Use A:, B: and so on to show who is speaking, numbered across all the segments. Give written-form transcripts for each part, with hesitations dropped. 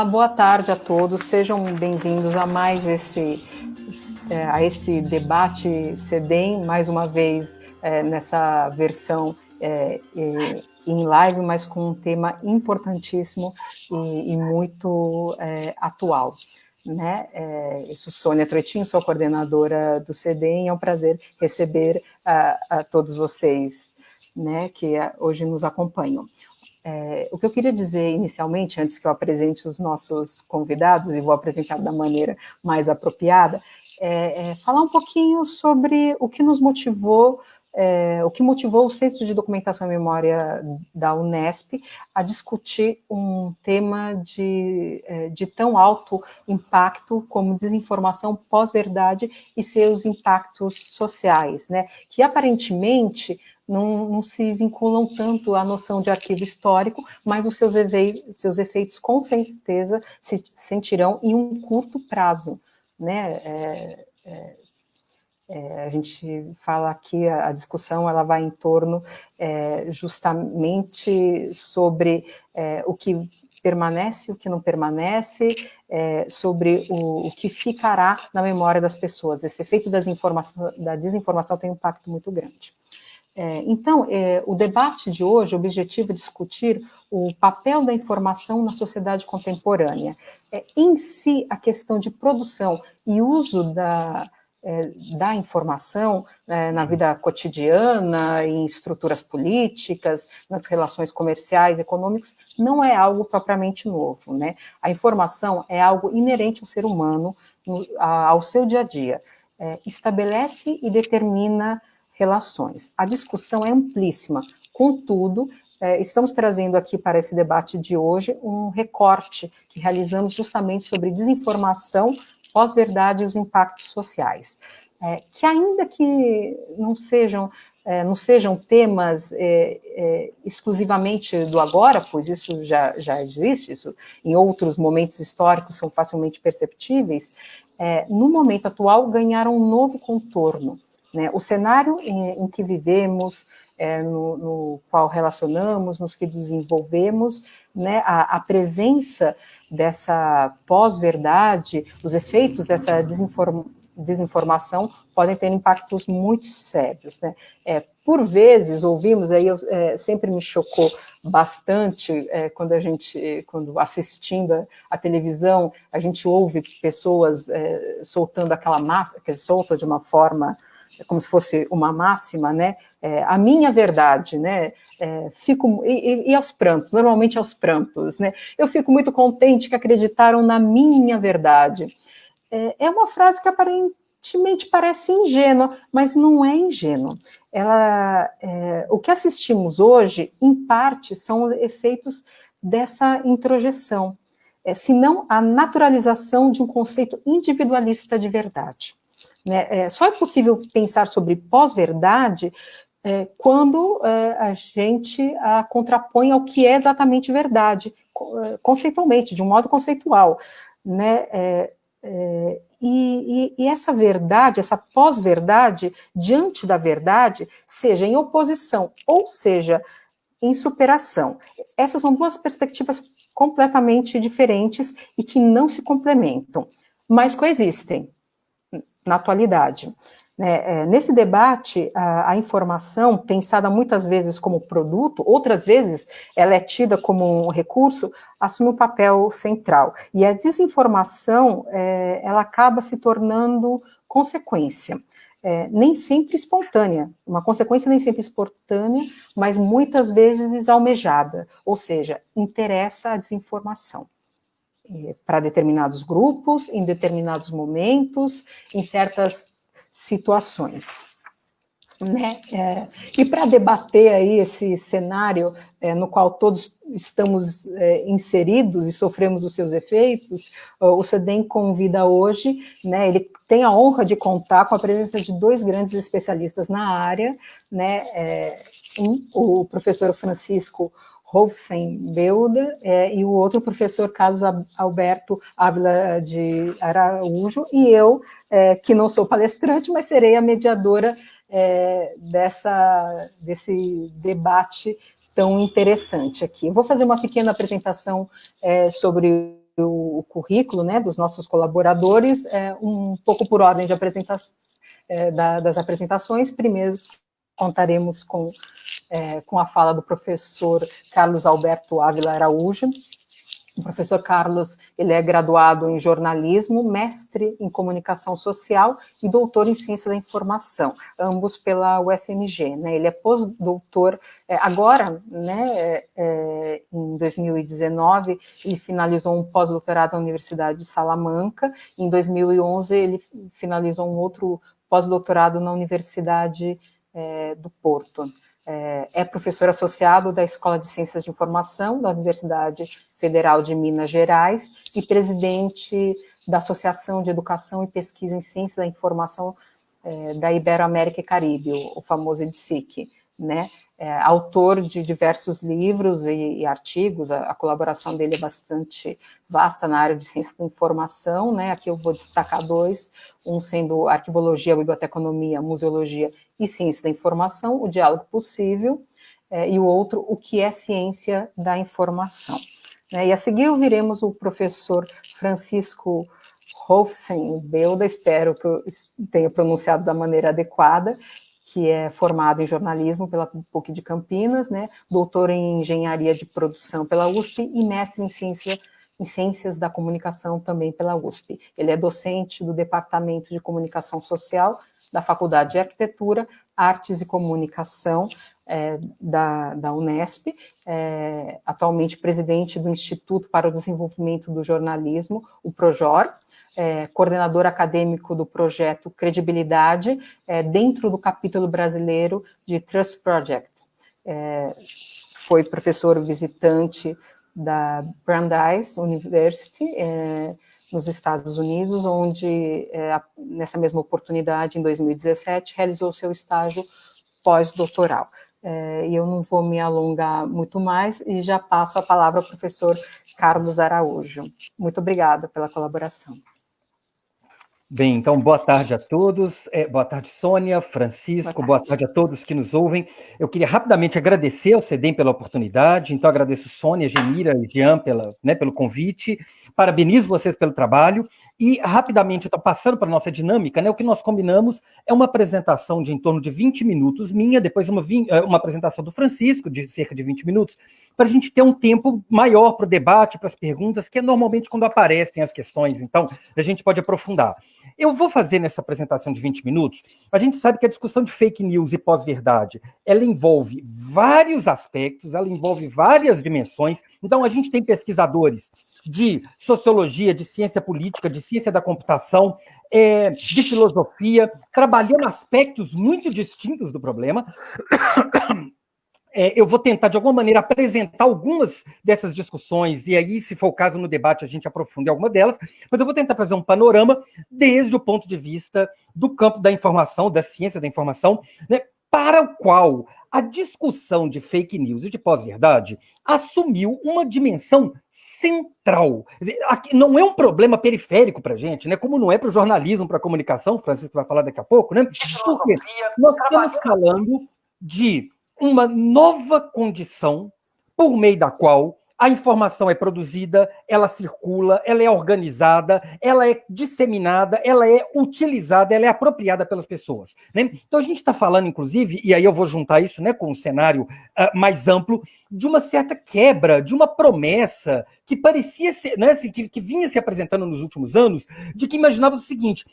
A: Olá, boa tarde a todos, sejam bem-vindos a mais esse debate CEDEM, mais uma vez nessa versão em live, mas com um tema importantíssimo e muito atual. Né? Eu sou Sônia Troitinho, sou a coordenadora do CEDEM, é um prazer receber a todos vocês, né, que hoje nos acompanham. O que eu queria dizer inicialmente, antes que eu apresente os nossos convidados, e vou apresentar da maneira mais apropriada, é falar um pouquinho sobre o que nos motivou, o que motivou o Centro de Documentação e Memória da Unesp a discutir um tema de tão alto impacto como desinformação pós-verdade e seus impactos sociais, né? Que aparentemente não se vinculam tanto à noção de arquivo histórico, mas os seus efeitos com certeza se sentirão em um curto prazo, né? A gente fala aqui, a discussão ela vai em torno justamente sobre o que permanece, o que não permanece, sobre o que ficará na memória das pessoas. Esse efeito da desinformação tem um impacto muito grande. Então, o debate de hoje, o objetivo é discutir o papel da informação na sociedade contemporânea. Em si, a questão de produção e uso da informação na vida cotidiana, em estruturas políticas, nas relações comerciais, econômicas, não é algo propriamente novo, né? A informação é algo inerente ao ser humano, ao seu dia a dia. Estabelece e determina relações. A discussão é amplíssima, contudo, estamos trazendo aqui para esse debate de hoje um recorte que realizamos justamente sobre desinformação, pós-verdade e os impactos sociais, que ainda que não sejam temas exclusivamente do agora, pois isso já existe, isso em outros momentos históricos são facilmente perceptíveis, no momento atual ganharam um novo contorno. Né, o cenário em que vivemos, no qual relacionamos, nos que desenvolvemos, né, a presença dessa pós-verdade, os efeitos dessa desinformação podem ter impactos muito sérios. Né? Por vezes, ouvimos, aí sempre me chocou bastante, quando assistindo a televisão, a gente ouve pessoas soltando aquela massa, que solta de uma forma como se fosse uma máxima, né? A minha verdade, né? E aos prantos, normalmente aos prantos, né? Eu fico muito contente que acreditaram na minha verdade. É uma frase que aparentemente parece ingênua, mas não é ingênua. O que assistimos hoje, em parte, são efeitos dessa introjeção, senão a naturalização de um conceito individualista de verdade. Né? Só é possível pensar sobre pós-verdade quando a gente a contrapõe ao que é exatamente verdade, conceitualmente, de um modo conceitual. Né? E essa verdade, essa pós-verdade, diante da verdade, seja em oposição, ou seja, em superação. Essas são duas perspectivas completamente diferentes e que não se complementam, mas coexistem na atualidade. Nesse debate, a informação, pensada muitas vezes como produto, outras vezes ela é tida como um recurso, assume um papel central. E a desinformação, ela acaba se tornando consequência, nem sempre espontânea, uma consequência nem sempre espontânea, mas muitas vezes almejada, ou seja, interessa a desinformação para determinados grupos, em determinados momentos, em certas situações. Né? E para debater aí esse cenário no qual todos estamos inseridos e sofremos os seus efeitos, o CEDEM convida hoje, né, ele tem a honra de contar com a presença de dois grandes especialistas na área, né, o professor Francisco Hofsenbelder, e o outro professor Carlos Alberto Ávila de Araújo, e eu, que não sou palestrante, mas serei a mediadora desse debate tão interessante aqui. Eu vou fazer uma pequena apresentação sobre o currículo, né, dos nossos colaboradores, um pouco por ordem de apresentação, das apresentações. Primeiro, contaremos com a fala do professor Carlos Alberto Ávila Araújo. O professor Carlos, ele é graduado em jornalismo, mestre em comunicação social e doutor em ciência da informação, ambos pela UFMG, né? Ele é pós-doutor, agora, né, em 2019, ele finalizou um pós-doutorado na Universidade de Salamanca. Em 2011, ele finalizou um outro pós-doutorado na Universidade do Porto. É professor associado da Escola de Ciências de Informação da Universidade Federal de Minas Gerais e presidente da Associação de Educação e Pesquisa em Ciência da Informação da Ibero-América e Caribe, o famoso EDSIC, né? Autor de diversos livros e artigos. A colaboração dele é bastante vasta na área de ciência da informação, né? Aqui eu vou destacar dois, um sendo arquivologia, biblioteconomia, museologia e ciência da informação, o diálogo possível, e o outro, o que é ciência da informação. E a seguir ouviremos o professor Francisco Hofsen Belda, espero que eu tenha pronunciado da maneira adequada, que é formado em jornalismo pela PUC de Campinas, né, doutor em engenharia de produção pela USP e mestre em ciências da comunicação também pela USP. Ele é docente do Departamento de Comunicação Social da Faculdade de Arquitetura, Artes e Comunicação da Unesp, atualmente presidente do Instituto para o Desenvolvimento do Jornalismo, o PROJOR, coordenador acadêmico do projeto Credibilidade, dentro do capítulo brasileiro de Trust Project. Foi professor visitante da Brandeis University, nos Estados Unidos, onde, nessa mesma oportunidade, em 2017, realizou seu estágio pós-doutoral. E eu não vou me alongar muito mais e já passo a palavra ao professor Carlos Araújo. Muito obrigada pela colaboração.
B: Bem, então, boa tarde a todos. Boa tarde, Sônia, Francisco, boa tarde a todos que nos ouvem. Eu queria rapidamente agradecer ao CEDEM pela oportunidade, então agradeço Sônia, Genira e Jean pelo convite, parabenizo vocês pelo trabalho, e rapidamente, então, passando para a nossa dinâmica, né, o que nós combinamos é uma apresentação de em torno de 20 minutos minha, depois uma apresentação do Francisco, de cerca de 20 minutos, para a gente ter um tempo maior para o debate, para as perguntas, que é normalmente quando aparecem as questões, então a gente pode aprofundar. Eu vou fazer nessa apresentação de 20 minutos, a gente sabe que a discussão de fake news e pós-verdade, ela envolve vários aspectos, ela envolve várias dimensões, então a gente tem pesquisadores de sociologia, de ciência política, de ciência da computação, de filosofia, trabalhando aspectos muito distintos do problema. Eu vou tentar, de alguma maneira, apresentar algumas dessas discussões, e aí, se for o caso, no debate, a gente aprofunda em alguma delas, mas eu vou tentar fazer um panorama desde o ponto de vista do campo da informação, da ciência da informação, né, para o qual a discussão de fake news e de pós-verdade assumiu uma dimensão central. Quer dizer, aqui não é um problema periférico para a gente, né, como não é para o jornalismo, para a comunicação, o Francisco vai falar daqui a pouco, né, porque nós estamos falando de uma nova condição por meio da qual a informação é produzida, ela circula, ela é organizada, ela é disseminada, ela é utilizada, ela é apropriada pelas pessoas, né? Então a gente está falando, inclusive, e aí eu vou juntar isso, né, com um cenário mais amplo, de uma certa quebra, de uma promessa que parecia ser, né, que vinha se apresentando nos últimos anos, de que imaginava o seguinte: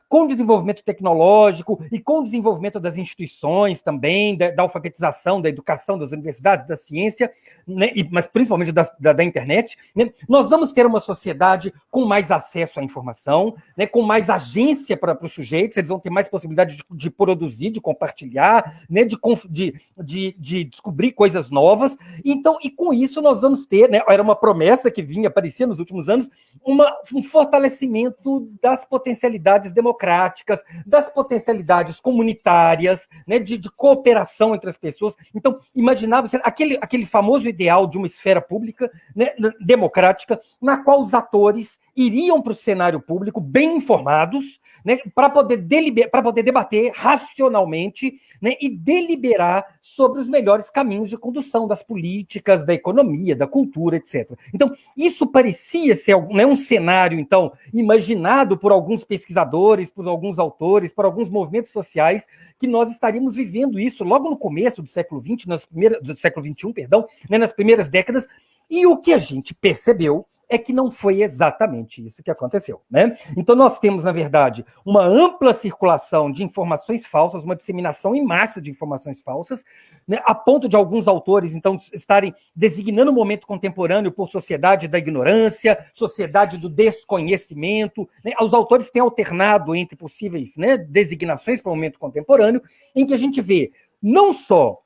B: com o desenvolvimento tecnológico e com o desenvolvimento das instituições também, da alfabetização, da educação, das universidades, da ciência, né, mas principalmente da internet, né, nós vamos ter uma sociedade com mais acesso à informação, né, com mais agência para os sujeitos, eles vão ter mais possibilidade de produzir, de compartilhar, né, de descobrir coisas novas. Então, e com isso nós vamos ter, né, era uma promessa que vinha, aparecia nos últimos anos, um fortalecimento das potencialidades democráticas, das potencialidades comunitárias, né, de cooperação entre as pessoas. Então, imaginava-se aquele famoso ideal de uma esfera pública, né, democrática, na qual os atores iriam para o cenário público bem informados, né, para poder debater racionalmente, né, e deliberar sobre os melhores caminhos de condução das políticas, da economia, da cultura, etc. Então, isso parecia ser, né, um cenário, então, imaginado por alguns pesquisadores, por alguns autores, por alguns movimentos sociais, que nós estaríamos vivendo isso logo no começo do século XX, do século XXI, perdão, né, nas primeiras décadas, e o que a gente percebeu é que não foi exatamente isso que aconteceu, né? Então nós temos, na verdade, uma ampla circulação de informações falsas, uma disseminação em massa de informações falsas, né, a ponto de alguns autores, então, estarem designando o momento contemporâneo por sociedade da ignorância, sociedade do desconhecimento, né? Os autores têm alternado entre possíveis, né, designações para o momento contemporâneo, em que a gente vê não só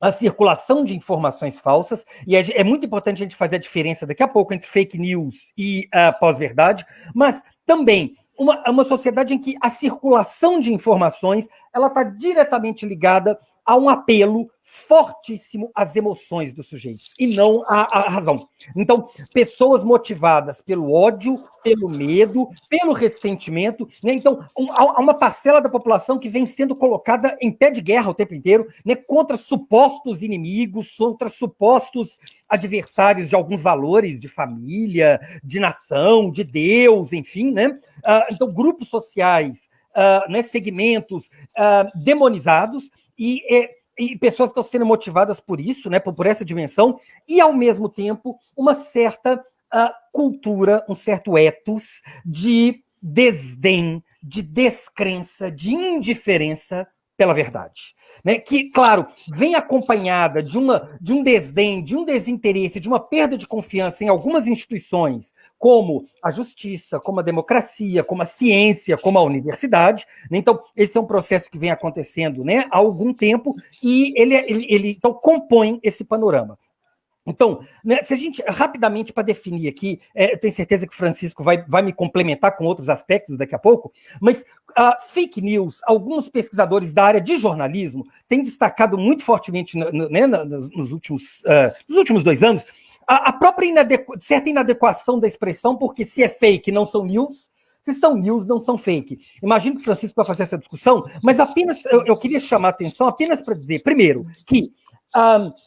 B: a circulação de informações falsas, e é muito importante a gente fazer a diferença daqui a pouco entre fake news e pós-verdade, mas também uma sociedade em que a circulação de informações ela está diretamente ligada a um apelo fortíssimo às emoções dos sujeitos, e não à razão. Então, pessoas motivadas pelo ódio, pelo medo, pelo ressentimento, né? Então, há uma parcela da população que vem sendo colocada em pé de guerra o tempo inteiro, né? Contra supostos inimigos, contra supostos adversários de alguns valores de família, de nação, de Deus, enfim, né? Então, grupos sociais, né, segmentos demonizados, e pessoas que estão sendo motivadas por isso, né, por essa dimensão, e, ao mesmo tempo, uma certa cultura, um certo ethos de desdém, de descrença, de indiferença pela verdade. Né, que, claro, vem acompanhada de um desdém, de um desinteresse, de uma perda de confiança em algumas instituições, como a justiça, como a democracia, como a ciência, como a universidade. Então, esse é um processo que vem acontecendo, né, há algum tempo, e ele então, compõe esse panorama. Então, né, se a gente, rapidamente, para definir aqui, eu tenho certeza que o Francisco vai me complementar com outros aspectos daqui a pouco, mas fake news, alguns pesquisadores da área de jornalismo têm destacado muito fortemente, né, nos últimos 2 anos, a própria certa inadequação da expressão, porque se é fake, não são news, se são news, não são fake. Imagino que o Francisco vai fazer essa discussão, mas apenas eu queria chamar a atenção apenas para dizer, primeiro, que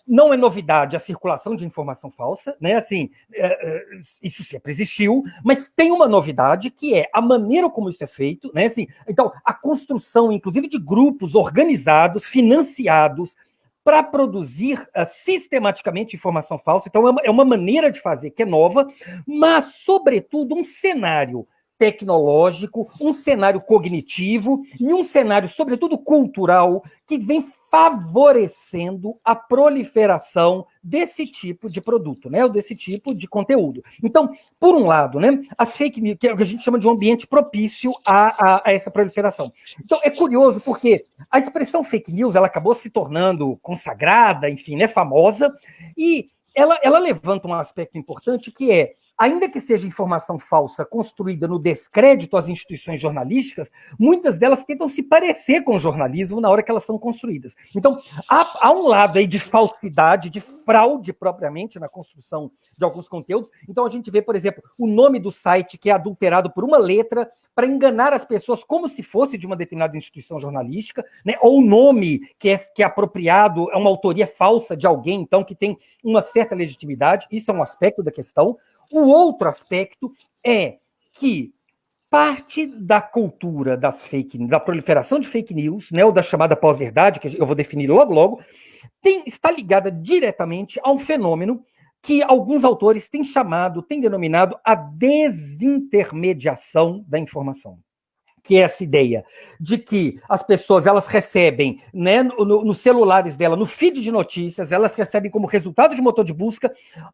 B: não é novidade a circulação de informação falsa, né? Assim, isso sempre existiu, mas tem uma novidade que é a maneira como isso é feito, né? Assim, então, a construção, inclusive, de grupos organizados, financiados, para produzir sistematicamente informação falsa. Então, é uma maneira de fazer que é nova, mas, sobretudo, um cenário tecnológico, um cenário cognitivo e um cenário, sobretudo, cultural, que vem favorecendo a proliferação desse tipo de produto, né, ou desse tipo de conteúdo. Então, por um lado, né, as fake news, que é o que a gente chama de um ambiente propício a essa proliferação. Então, é curioso porque a expressão fake news ela acabou se tornando consagrada, enfim, né, famosa, e ela levanta um aspecto importante que é, ainda que seja informação falsa construída no descrédito às instituições jornalísticas, muitas delas tentam se parecer com o jornalismo na hora que elas são construídas. Então, há um lado aí de falsidade, de fraude propriamente na construção de alguns conteúdos. Então, a gente vê, por exemplo, o nome do site que é adulterado por uma letra para enganar as pessoas como se fosse de uma determinada instituição jornalística, né? Ou o nome que é apropriado, é uma autoria falsa de alguém, então, que tem uma certa legitimidade. Isso é um aspecto da questão. O outro aspecto é que parte da cultura das fake news, da proliferação de fake news, né, ou da chamada pós-verdade, que eu vou definir logo, está ligada diretamente a um fenômeno que alguns autores têm denominado a desintermediação da informação. Que é essa ideia de que as pessoas elas recebem, né, nos celulares dela, no feed de notícias, elas recebem como resultado de motor de busca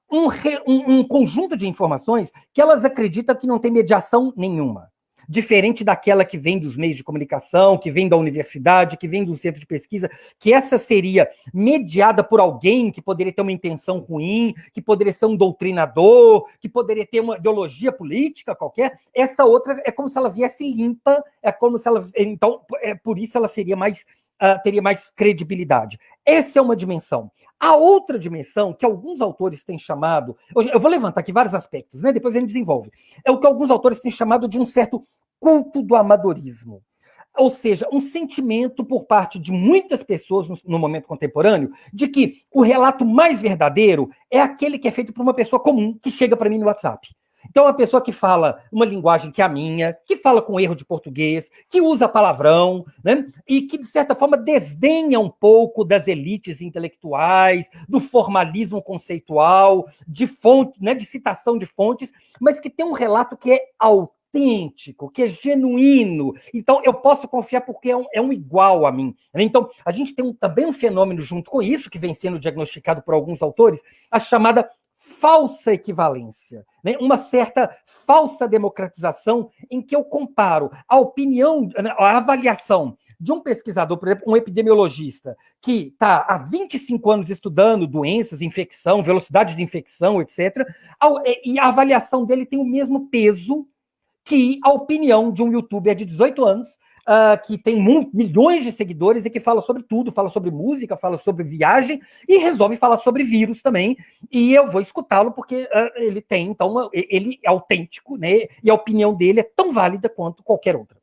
B: um conjunto de informações que elas acreditam que não tem mediação nenhuma. Diferente daquela que vem dos meios de comunicação, que vem da universidade, que vem do centro de pesquisa, que essa seria mediada por alguém que poderia ter uma intenção ruim, que poderia ser um doutrinador, que poderia ter uma ideologia política qualquer. Essa outra é como se ela viesse limpa, é como se ela... Então, por isso ela seria mais teria mais credibilidade. Essa é uma dimensão. A outra dimensão, que alguns autores têm chamado, eu vou levantar aqui vários aspectos, né? Depois a gente desenvolve, é o que alguns autores têm chamado de um certo culto do amadorismo. Ou seja, um sentimento por parte de muitas pessoas no momento contemporâneo de que o relato mais verdadeiro é aquele que é feito por uma pessoa comum que chega para mim no WhatsApp. Então, uma pessoa que fala uma linguagem que é a minha, que fala com erro de português, que usa palavrão, né? E que, de certa forma, desdenha um pouco das elites intelectuais, do formalismo conceitual, de fonte, né? De citação de fontes, mas que tem um relato que é autêntico, que é genuíno. Então, eu posso confiar porque é um igual a mim. Então, a gente tem também um fenômeno junto com isso, que vem sendo diagnosticado por alguns autores, a chamada falsa equivalência, né? Uma certa falsa democratização em que eu comparo a opinião, a avaliação de um pesquisador, por exemplo, um epidemiologista, que está há 25 anos estudando doenças, infecção, velocidade de infecção, etc., e a avaliação dele tem o mesmo peso que a opinião de um youtuber de 18 anos, que tem milhões de seguidores e que fala sobre tudo, fala sobre música, fala sobre viagem e resolve falar sobre vírus também. E eu vou escutá-lo porque ele tem, então, ele é autêntico, né? E a opinião dele é tão válida quanto qualquer outra.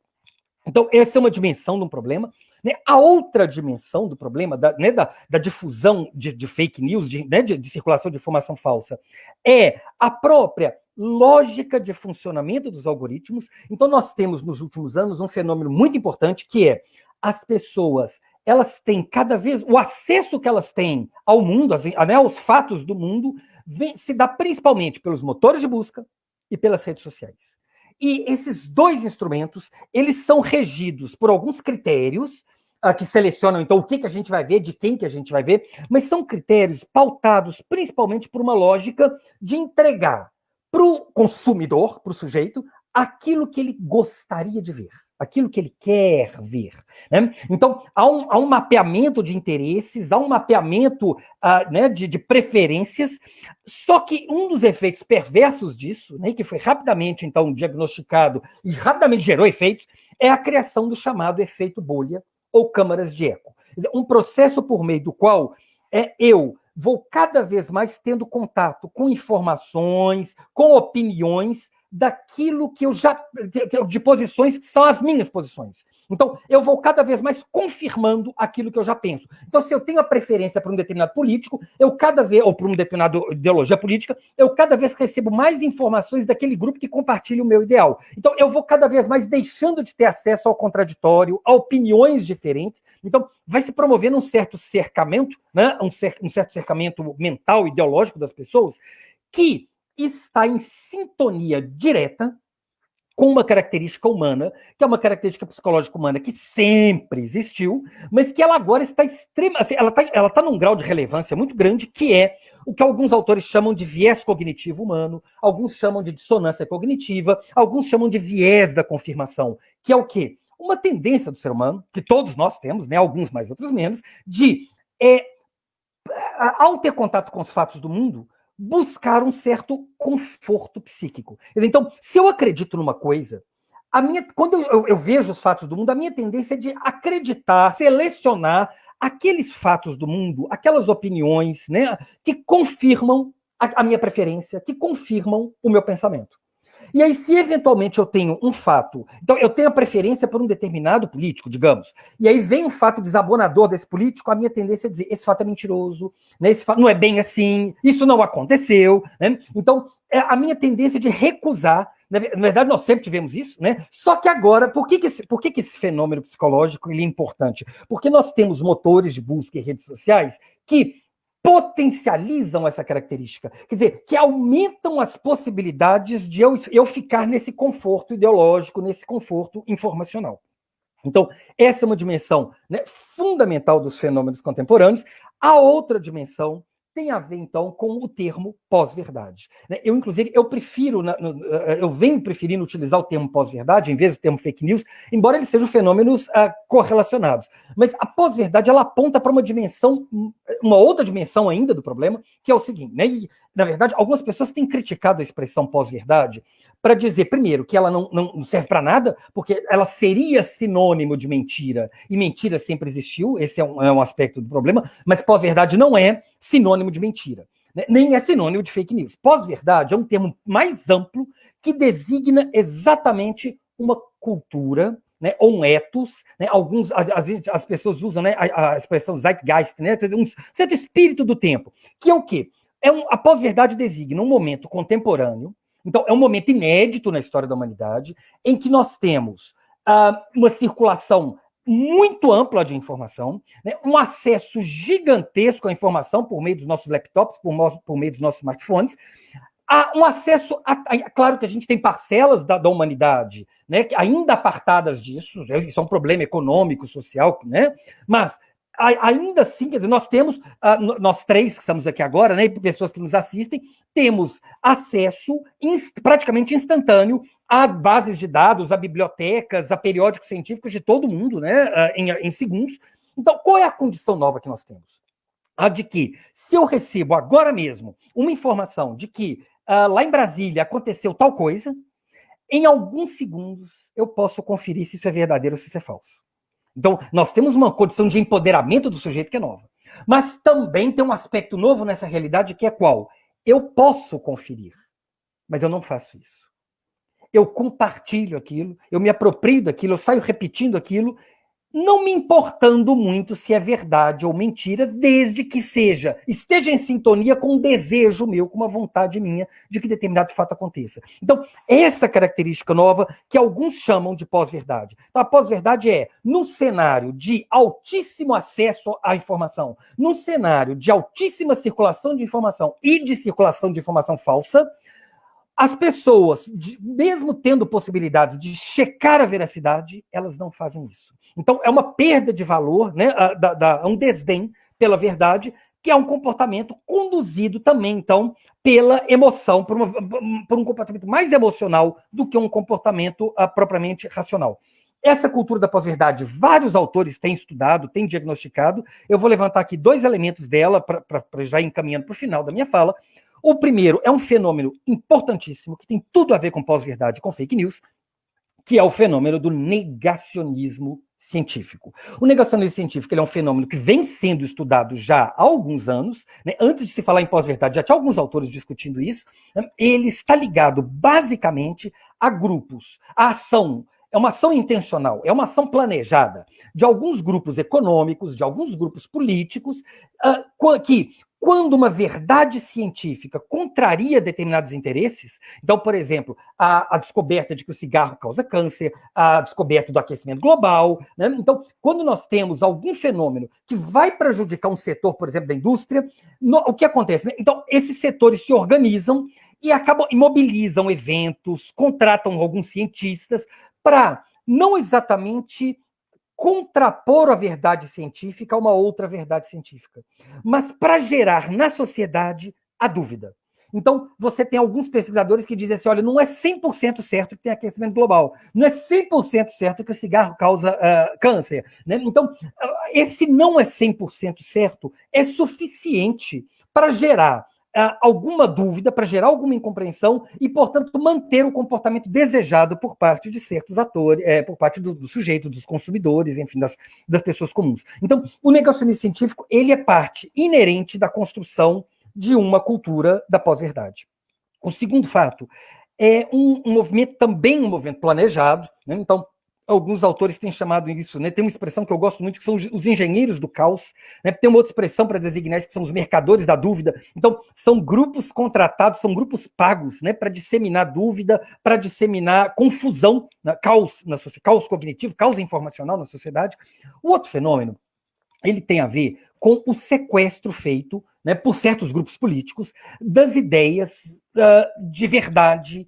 B: Então, essa é uma dimensão de um problema. Né? A outra dimensão do problema, da difusão de fake news, de circulação de informação falsa, é a própria lógica de funcionamento dos algoritmos. Então, nós temos, nos últimos anos, um fenômeno muito importante, que é as pessoas, elas têm cada vez... O acesso que elas têm ao mundo, aos fatos do mundo, se dá principalmente pelos motores de busca e pelas redes sociais. E esses dois instrumentos, eles são regidos por alguns critérios que selecionam, então, o que a gente vai ver, de quem que a gente vai ver, mas são critérios pautados principalmente por uma lógica de entregar para o consumidor, para o sujeito, aquilo que ele gostaria de ver, aquilo que ele quer ver. Né? Então, há um mapeamento de interesses, há um mapeamento de preferências, só que um dos efeitos perversos disso, né, que foi rapidamente, então, diagnosticado e rapidamente gerou efeitos, é a criação do chamado efeito bolha ou câmaras de eco. Quer dizer, um processo por meio do qual eu vou cada vez mais tendo contato com informações, com opiniões daquilo que eu já... de posições que são as minhas posições. Então, eu vou cada vez mais confirmando aquilo que eu já penso. Então, se eu tenho a preferência para um determinado político, eu cada vez... ou para uma determinada ideologia política, eu cada vez recebo mais informações daquele grupo que compartilha o meu ideal. Então, eu vou cada vez mais deixando de ter acesso ao contraditório, a opiniões diferentes. Então, vai se promovendo um certo cercamento, né? um certo cercamento mental, ideológico das pessoas, que está em sintonia direta com uma característica humana, que é uma característica psicológica humana que sempre existiu, mas que ela agora está extrema, assim, ela está num grau de relevância muito grande, que é o que alguns autores chamam de viés cognitivo humano, alguns chamam de dissonância cognitiva, alguns chamam de viés da confirmação, que é o quê? Uma tendência do ser humano, que todos nós temos, né, alguns mais, outros menos, de, ao ter contato com os fatos do mundo, buscar um certo conforto psíquico. Então, se eu acredito numa coisa, quando eu vejo os fatos do mundo, a minha tendência é de acreditar, selecionar aqueles fatos do mundo, aquelas opiniões, né, que confirmam a minha preferência, que confirmam o meu pensamento. E aí, se eventualmente eu tenho um fato, então eu tenho a preferência por um determinado político, digamos, e aí vem um fato desabonador desse político, a minha tendência é dizer, esse fato é mentiroso, né? Esse fato não é bem assim, isso não aconteceu, né? Então, a minha tendência de recusar, na verdade nós sempre tivemos isso, né? Só que agora, por que esse fenômeno psicológico ele é importante? Porque nós temos motores de busca e redes sociais que potencializam essa característica, quer dizer, que aumentam as possibilidades de eu ficar nesse conforto ideológico, nesse conforto informacional. Então, essa é uma dimensão, né, fundamental dos fenômenos contemporâneos. A outra dimensão tem a ver, então, com o termo pós-verdade. Inclusive, eu venho preferindo utilizar o termo pós-verdade em vez do termo fake news, embora eles sejam fenômenos correlacionados. Mas a pós-verdade, ela aponta para uma outra dimensão ainda do problema, que é o seguinte, né? E, na verdade, algumas pessoas têm criticado a expressão pós-verdade para dizer, primeiro, que ela não serve para nada, porque ela seria sinônimo de mentira, e mentira sempre existiu, esse é um aspecto do problema, mas pós-verdade não é sinônimo de mentira, né? Nem é sinônimo de fake news. Pós-verdade é um termo mais amplo que designa exatamente uma cultura, né, ou um ethos, né? As pessoas usam, né, a expressão zeitgeist, né, um certo espírito do tempo, que é o quê? A pós-verdade designa um momento contemporâneo, então é um momento inédito na história da humanidade, em que nós temos uma circulação muito ampla de informação, né, um acesso gigantesco à informação por meio dos nossos laptops, por meio dos nossos smartphones, há um acesso, claro que a gente tem parcelas da humanidade, né, ainda apartadas disso, isso é um problema econômico, social, né, mas ainda assim, quer dizer, nós temos, nós três que estamos aqui agora, né, pessoas que nos assistem, temos acesso praticamente instantâneo a bases de dados, a bibliotecas, a periódicos científicos de todo mundo, né, em segundos. Então, qual é a condição nova que nós temos? A de que, se eu recebo agora mesmo uma informação de que lá em Brasília aconteceu tal coisa, em alguns segundos eu posso conferir se isso é verdadeiro ou se isso é falso. Então, nós temos uma condição de empoderamento do sujeito que é nova. Mas também tem um aspecto novo nessa realidade que é qual? Eu posso conferir, mas eu não faço isso. Eu compartilho aquilo, eu me aproprio daquilo, eu saio repetindo aquilo, não me importando muito se é verdade ou mentira, desde que esteja em sintonia com um desejo meu, com uma vontade minha de que determinado fato aconteça. Então, essa característica nova que alguns chamam de pós-verdade. Então, a pós-verdade é, num cenário de altíssimo acesso à informação, num cenário de altíssima circulação de informação e de circulação de informação falsa, as pessoas, mesmo tendo possibilidade de checar a veracidade, elas não fazem isso. Então, é uma perda de valor, né, um desdém pela verdade, que é um comportamento conduzido também, então, pela emoção, por um comportamento mais emocional do que um comportamento propriamente racional. Essa cultura da pós-verdade, vários autores têm estudado, têm diagnosticado. Eu vou levantar aqui 2 elementos dela, para já ir encaminhando para o final da minha fala. O primeiro é um fenômeno importantíssimo, que tem tudo a ver com pós-verdade, com fake news, que é o fenômeno do negacionismo científico. O negacionismo científico ele é um fenômeno que vem sendo estudado já há alguns anos, né? Antes de se falar em pós-verdade, já tinha alguns autores discutindo isso. Né? Ele está ligado, basicamente, a grupos. A ação é uma ação intencional, é uma ação planejada de alguns grupos econômicos, de alguns grupos políticos, que, quando uma verdade científica contraria determinados interesses, então, por exemplo, a descoberta de que o cigarro causa câncer, a descoberta do aquecimento global, né? Então, quando nós temos algum fenômeno que vai prejudicar um setor, por exemplo, da indústria, o que acontece? Né? Então, esses setores se organizam e mobilizam eventos, contratam alguns cientistas para não exatamente contrapor a verdade científica a uma outra verdade científica, mas para gerar na sociedade a dúvida. Então, você tem alguns pesquisadores que dizem assim, olha, não é 100% certo que tem aquecimento global, não é 100% certo que o cigarro causa câncer. Né? Então, esse não é 100% certo é suficiente para gerar alguma dúvida, para gerar alguma incompreensão e, portanto, manter o comportamento desejado por parte de certos atores, por parte dos sujeitos, dos consumidores, enfim, das pessoas comuns. Então, o negacionismo científico, ele é parte inerente da construção de uma cultura da pós-verdade. O segundo fato é um movimento, também um movimento planejado, né? Então, alguns autores têm chamado isso, né? Tem uma expressão que eu gosto muito, que são os engenheiros do caos, né? Tem uma outra expressão para designar isso, que são os mercadores da dúvida. Então, são grupos contratados, são grupos pagos, né? Para disseminar dúvida, para disseminar confusão, né? Caos cognitivo, caos informacional na sociedade. O outro fenômeno, ele tem a ver com o sequestro feito, né, por certos grupos políticos das ideias de verdade,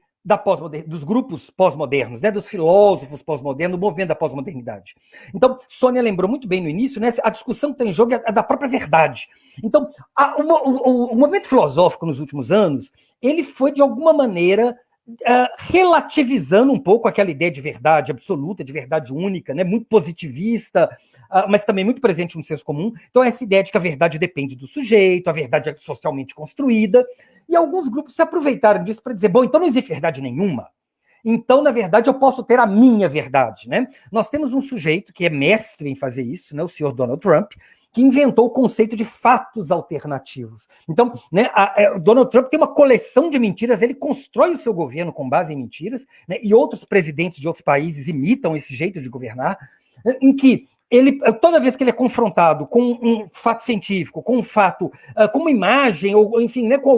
B: dos grupos pós-modernos, né, dos filósofos pós-modernos, do movimento da pós-modernidade. Então, Sônia lembrou muito bem no início, né, a discussão que está em jogo é a da própria verdade. Então, o movimento filosófico nos últimos anos, ele foi, de alguma maneira, relativizando um pouco aquela ideia de verdade absoluta, de verdade única, né, muito positivista, mas também muito presente no senso comum. Então, essa ideia de que a verdade depende do sujeito, a verdade é socialmente construída, e alguns grupos se aproveitaram disso para dizer, bom, então não existe verdade nenhuma. Então, na verdade, eu posso ter a minha verdade, né? Nós temos um sujeito que é mestre em fazer isso, né, o senhor Donald Trump, que inventou o conceito de fatos alternativos. Então, né, o Donald Trump tem uma coleção de mentiras, ele constrói o seu governo com base em mentiras, né, e outros presidentes de outros países imitam esse jeito de governar, em que ele, toda vez que ele é confrontado com um fato científico, com um fato, com uma imagem, ou enfim, né, com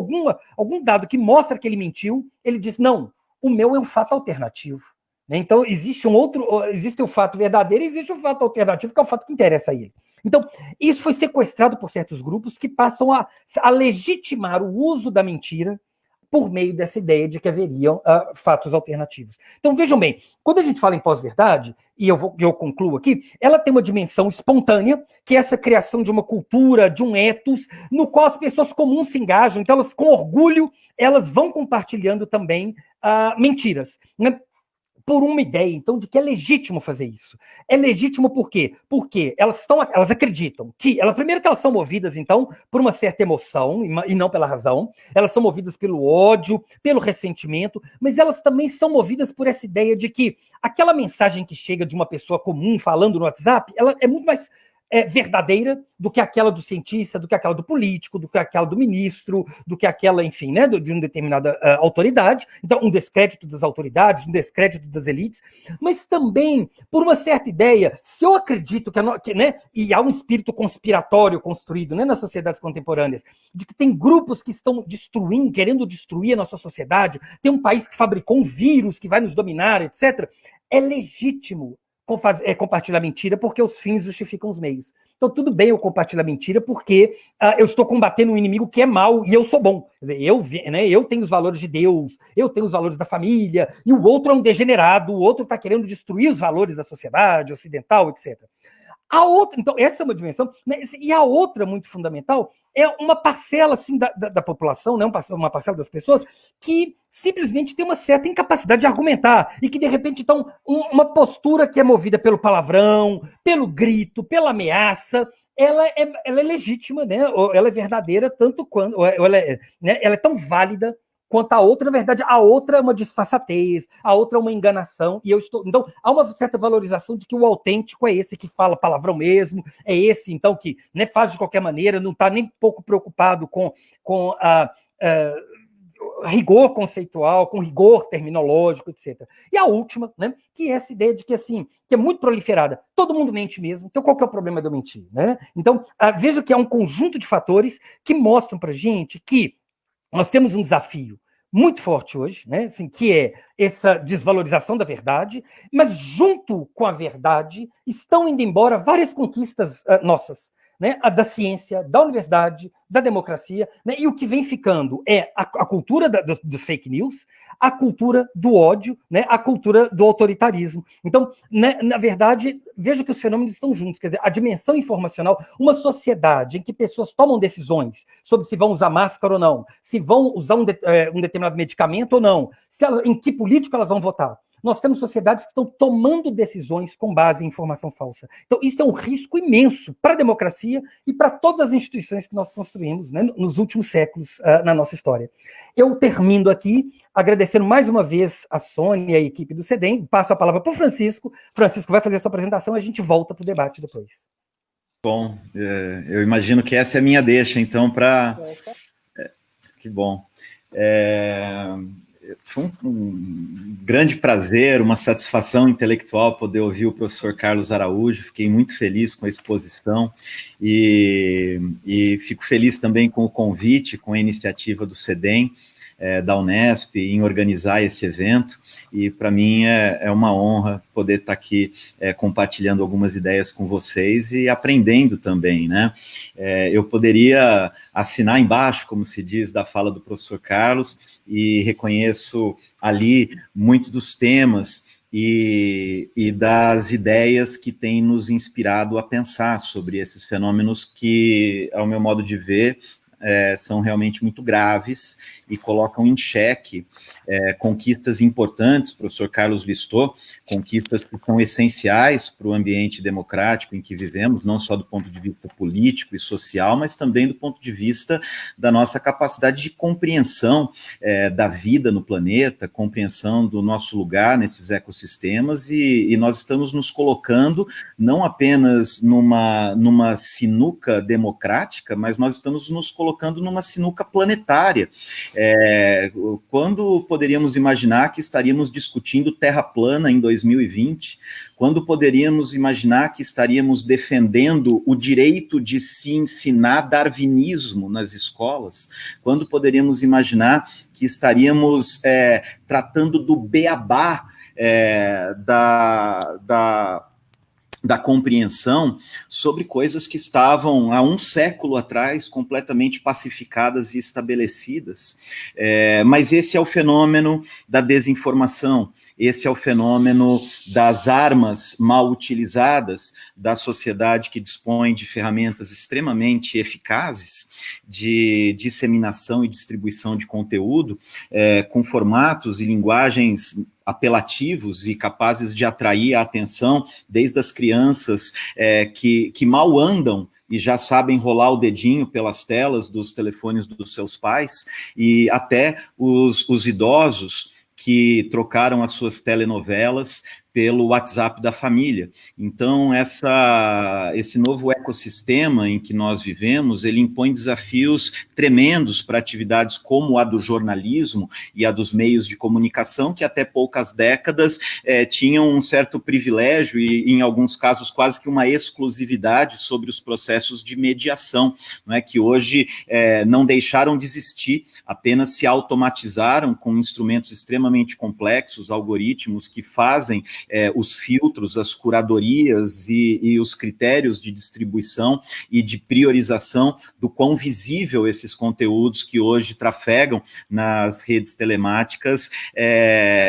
B: algum dado que mostra que ele mentiu, ele diz, não, o meu é um fato alternativo. Então, existe o fato verdadeiro e existe o fato alternativo, que é o fato que interessa a ele. Então, isso foi sequestrado por certos grupos que passam a legitimar o uso da mentira por meio dessa ideia de que haveriam fatos alternativos. Então, vejam bem, quando a gente fala em pós-verdade, e eu concluo aqui, ela tem uma dimensão espontânea, que é essa criação de uma cultura, de um ethos, no qual as pessoas comuns se engajam, então elas, com orgulho, elas vão compartilhando também mentiras, né? Por uma ideia, então, de que é legítimo fazer isso. É legítimo por quê? Porque elas acreditam que, primeiro que elas são movidas, então, por uma certa emoção, e não pela razão, elas são movidas pelo ódio, pelo ressentimento, mas elas também são movidas por essa ideia de que aquela mensagem que chega de uma pessoa comum falando no WhatsApp, ela é muito mais verdadeira do que aquela do cientista, do que aquela do político, do que aquela do ministro, do que aquela, enfim, né, de uma determinada autoridade. Então, um descrédito das autoridades, um descrédito das elites, mas também por uma certa ideia, se eu acredito né, e há um espírito conspiratório construído, né, nas sociedades contemporâneas, de que tem grupos que estão querendo destruir a nossa sociedade, tem um país que fabricou um vírus que vai nos dominar, etc., é legítimo compartilhar mentira porque os fins justificam os meios. Então, tudo bem eu compartilhar mentira porque eu estou combatendo um inimigo que é mau e eu sou bom. Quer dizer, eu tenho os valores de Deus, eu tenho os valores da família, e o outro é um degenerado, o outro está querendo destruir os valores da sociedade ocidental, etc. A outra, então, essa é uma dimensão, né? E a outra, muito fundamental, é uma parcela assim, da população, né? Uma parcela das pessoas que simplesmente tem uma certa incapacidade de argumentar e que, de repente, estão uma postura que é movida pelo palavrão, pelo grito, pela ameaça, ela é legítima, né? Ela é verdadeira, tanto quanto ela é tão válida quanto a outra. Na verdade, a outra é uma disfarçatez, a outra é uma enganação, então, há uma certa valorização de que o autêntico é esse que fala palavrão mesmo, é esse, então, que, né, faz de qualquer maneira, não está nem pouco preocupado com rigor conceitual, com rigor terminológico, etc. E a última, né, que é essa ideia de que, assim, que é muito proliferada, todo mundo mente mesmo, então qual que é o problema de eu mentir, né? Então, veja que há um conjunto de fatores que mostram para a gente que nós temos um desafio muito forte hoje, né? Assim, que é essa desvalorização da verdade, mas junto com a verdade estão indo embora várias conquistas nossas, né? A da ciência, da universidade, da democracia, né? E o que vem ficando é a cultura dos fake news, a cultura do ódio, né? A cultura do autoritarismo. Então, né, na verdade, veja que os fenômenos estão juntos, quer dizer, a dimensão informacional, uma sociedade em que pessoas tomam decisões sobre se vão usar máscara ou não, se vão usar um determinado medicamento ou não, em que político elas vão votar. Nós temos sociedades que estão tomando decisões com base em informação falsa. Então, isso é um risco imenso para a democracia e para todas as instituições que nós construímos, né, nos últimos séculos na nossa história. Eu termino aqui agradecendo mais uma vez a Sônia e a equipe do CEDEM. Passo a palavra para o Francisco. Francisco vai fazer a sua apresentação e a gente volta para o debate depois.
C: Bom, eu imagino que essa é a minha deixa, então, para... Que bom. Foi um grande prazer, uma satisfação intelectual poder ouvir o professor Carlos Araújo. Fiquei muito feliz com a exposição e fico feliz também com o convite, com a iniciativa do CEDEM. da Unesp em organizar esse evento, e para mim é uma honra poder estar aqui compartilhando algumas ideias com vocês e aprendendo também, né? Eu poderia assinar embaixo, como se diz, da fala do professor Carlos, e reconheço ali muitos dos temas e das ideias que têm nos inspirado a pensar sobre esses fenômenos que, ao meu modo de ver, são realmente muito graves e colocam em xeque conquistas importantes, o professor Carlos listou, conquistas que são essenciais para o ambiente democrático em que vivemos, não só do ponto de vista político e social, mas também do ponto de vista da nossa capacidade de compreensão da vida no planeta, compreensão do nosso lugar nesses ecossistemas, e nós estamos nos colocando não apenas numa sinuca democrática, mas nós estamos nos colocando numa sinuca planetária. Quando poderíamos imaginar que estaríamos discutindo terra plana em 2020? Quando poderíamos imaginar que estaríamos defendendo o direito de se ensinar darwinismo nas escolas? Quando poderíamos imaginar que estaríamos tratando do beabá da compreensão sobre coisas que estavam há um século atrás completamente pacificadas e estabelecidas? Mas esse é o fenômeno da desinformação, esse é o fenômeno das armas mal utilizadas da sociedade que dispõe de ferramentas extremamente eficazes de disseminação e distribuição de conteúdo, com formatos e linguagens apelativos e capazes de atrair a atenção desde as crianças que mal andam e já sabem rolar o dedinho pelas telas dos telefones dos seus pais, e até os idosos que trocaram as suas telenovelas pelo WhatsApp da família. Então, esse novo ecossistema em que nós vivemos, ele impõe desafios tremendos para atividades como a do jornalismo e a dos meios de comunicação, que até poucas décadas tinham um certo privilégio e, em alguns casos, quase que uma exclusividade sobre os processos de mediação, não é? Que hoje não deixaram de existir, apenas se automatizaram com instrumentos extremamente complexos, algoritmos que fazem os filtros, as curadorias e os critérios de distribuição e de priorização do quão visível esses conteúdos que hoje trafegam nas redes telemáticas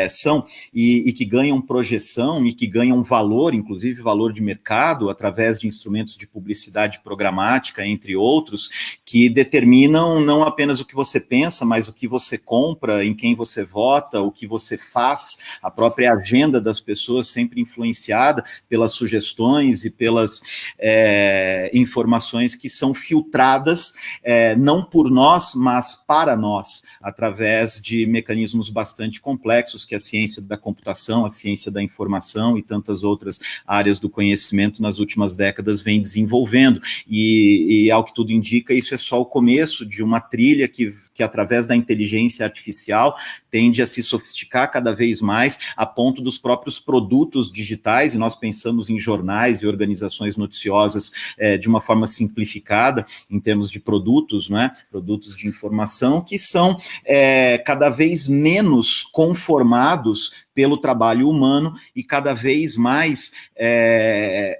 C: são, e que ganham projeção e que ganham valor, inclusive valor de mercado, através de instrumentos de publicidade programática, entre outros, que determinam não apenas o que você pensa, mas o que você compra, em quem você vota, o que você faz, a própria agenda das pessoas, sempre influenciada pelas sugestões e pelas informações que são filtradas, não por nós, mas para nós, através de mecanismos bastante complexos que a ciência da computação, a ciência da informação e tantas outras áreas do conhecimento nas últimas décadas vem desenvolvendo. E ao que tudo indica, isso é só o começo de uma trilha que através da inteligência artificial tende a se sofisticar cada vez mais, a ponto dos próprios produtos digitais, e nós pensamos em jornais e organizações noticiosas de uma forma simplificada, em termos de produtos, né? Produtos de informação, que são cada vez menos conformados pelo trabalho humano e cada vez mais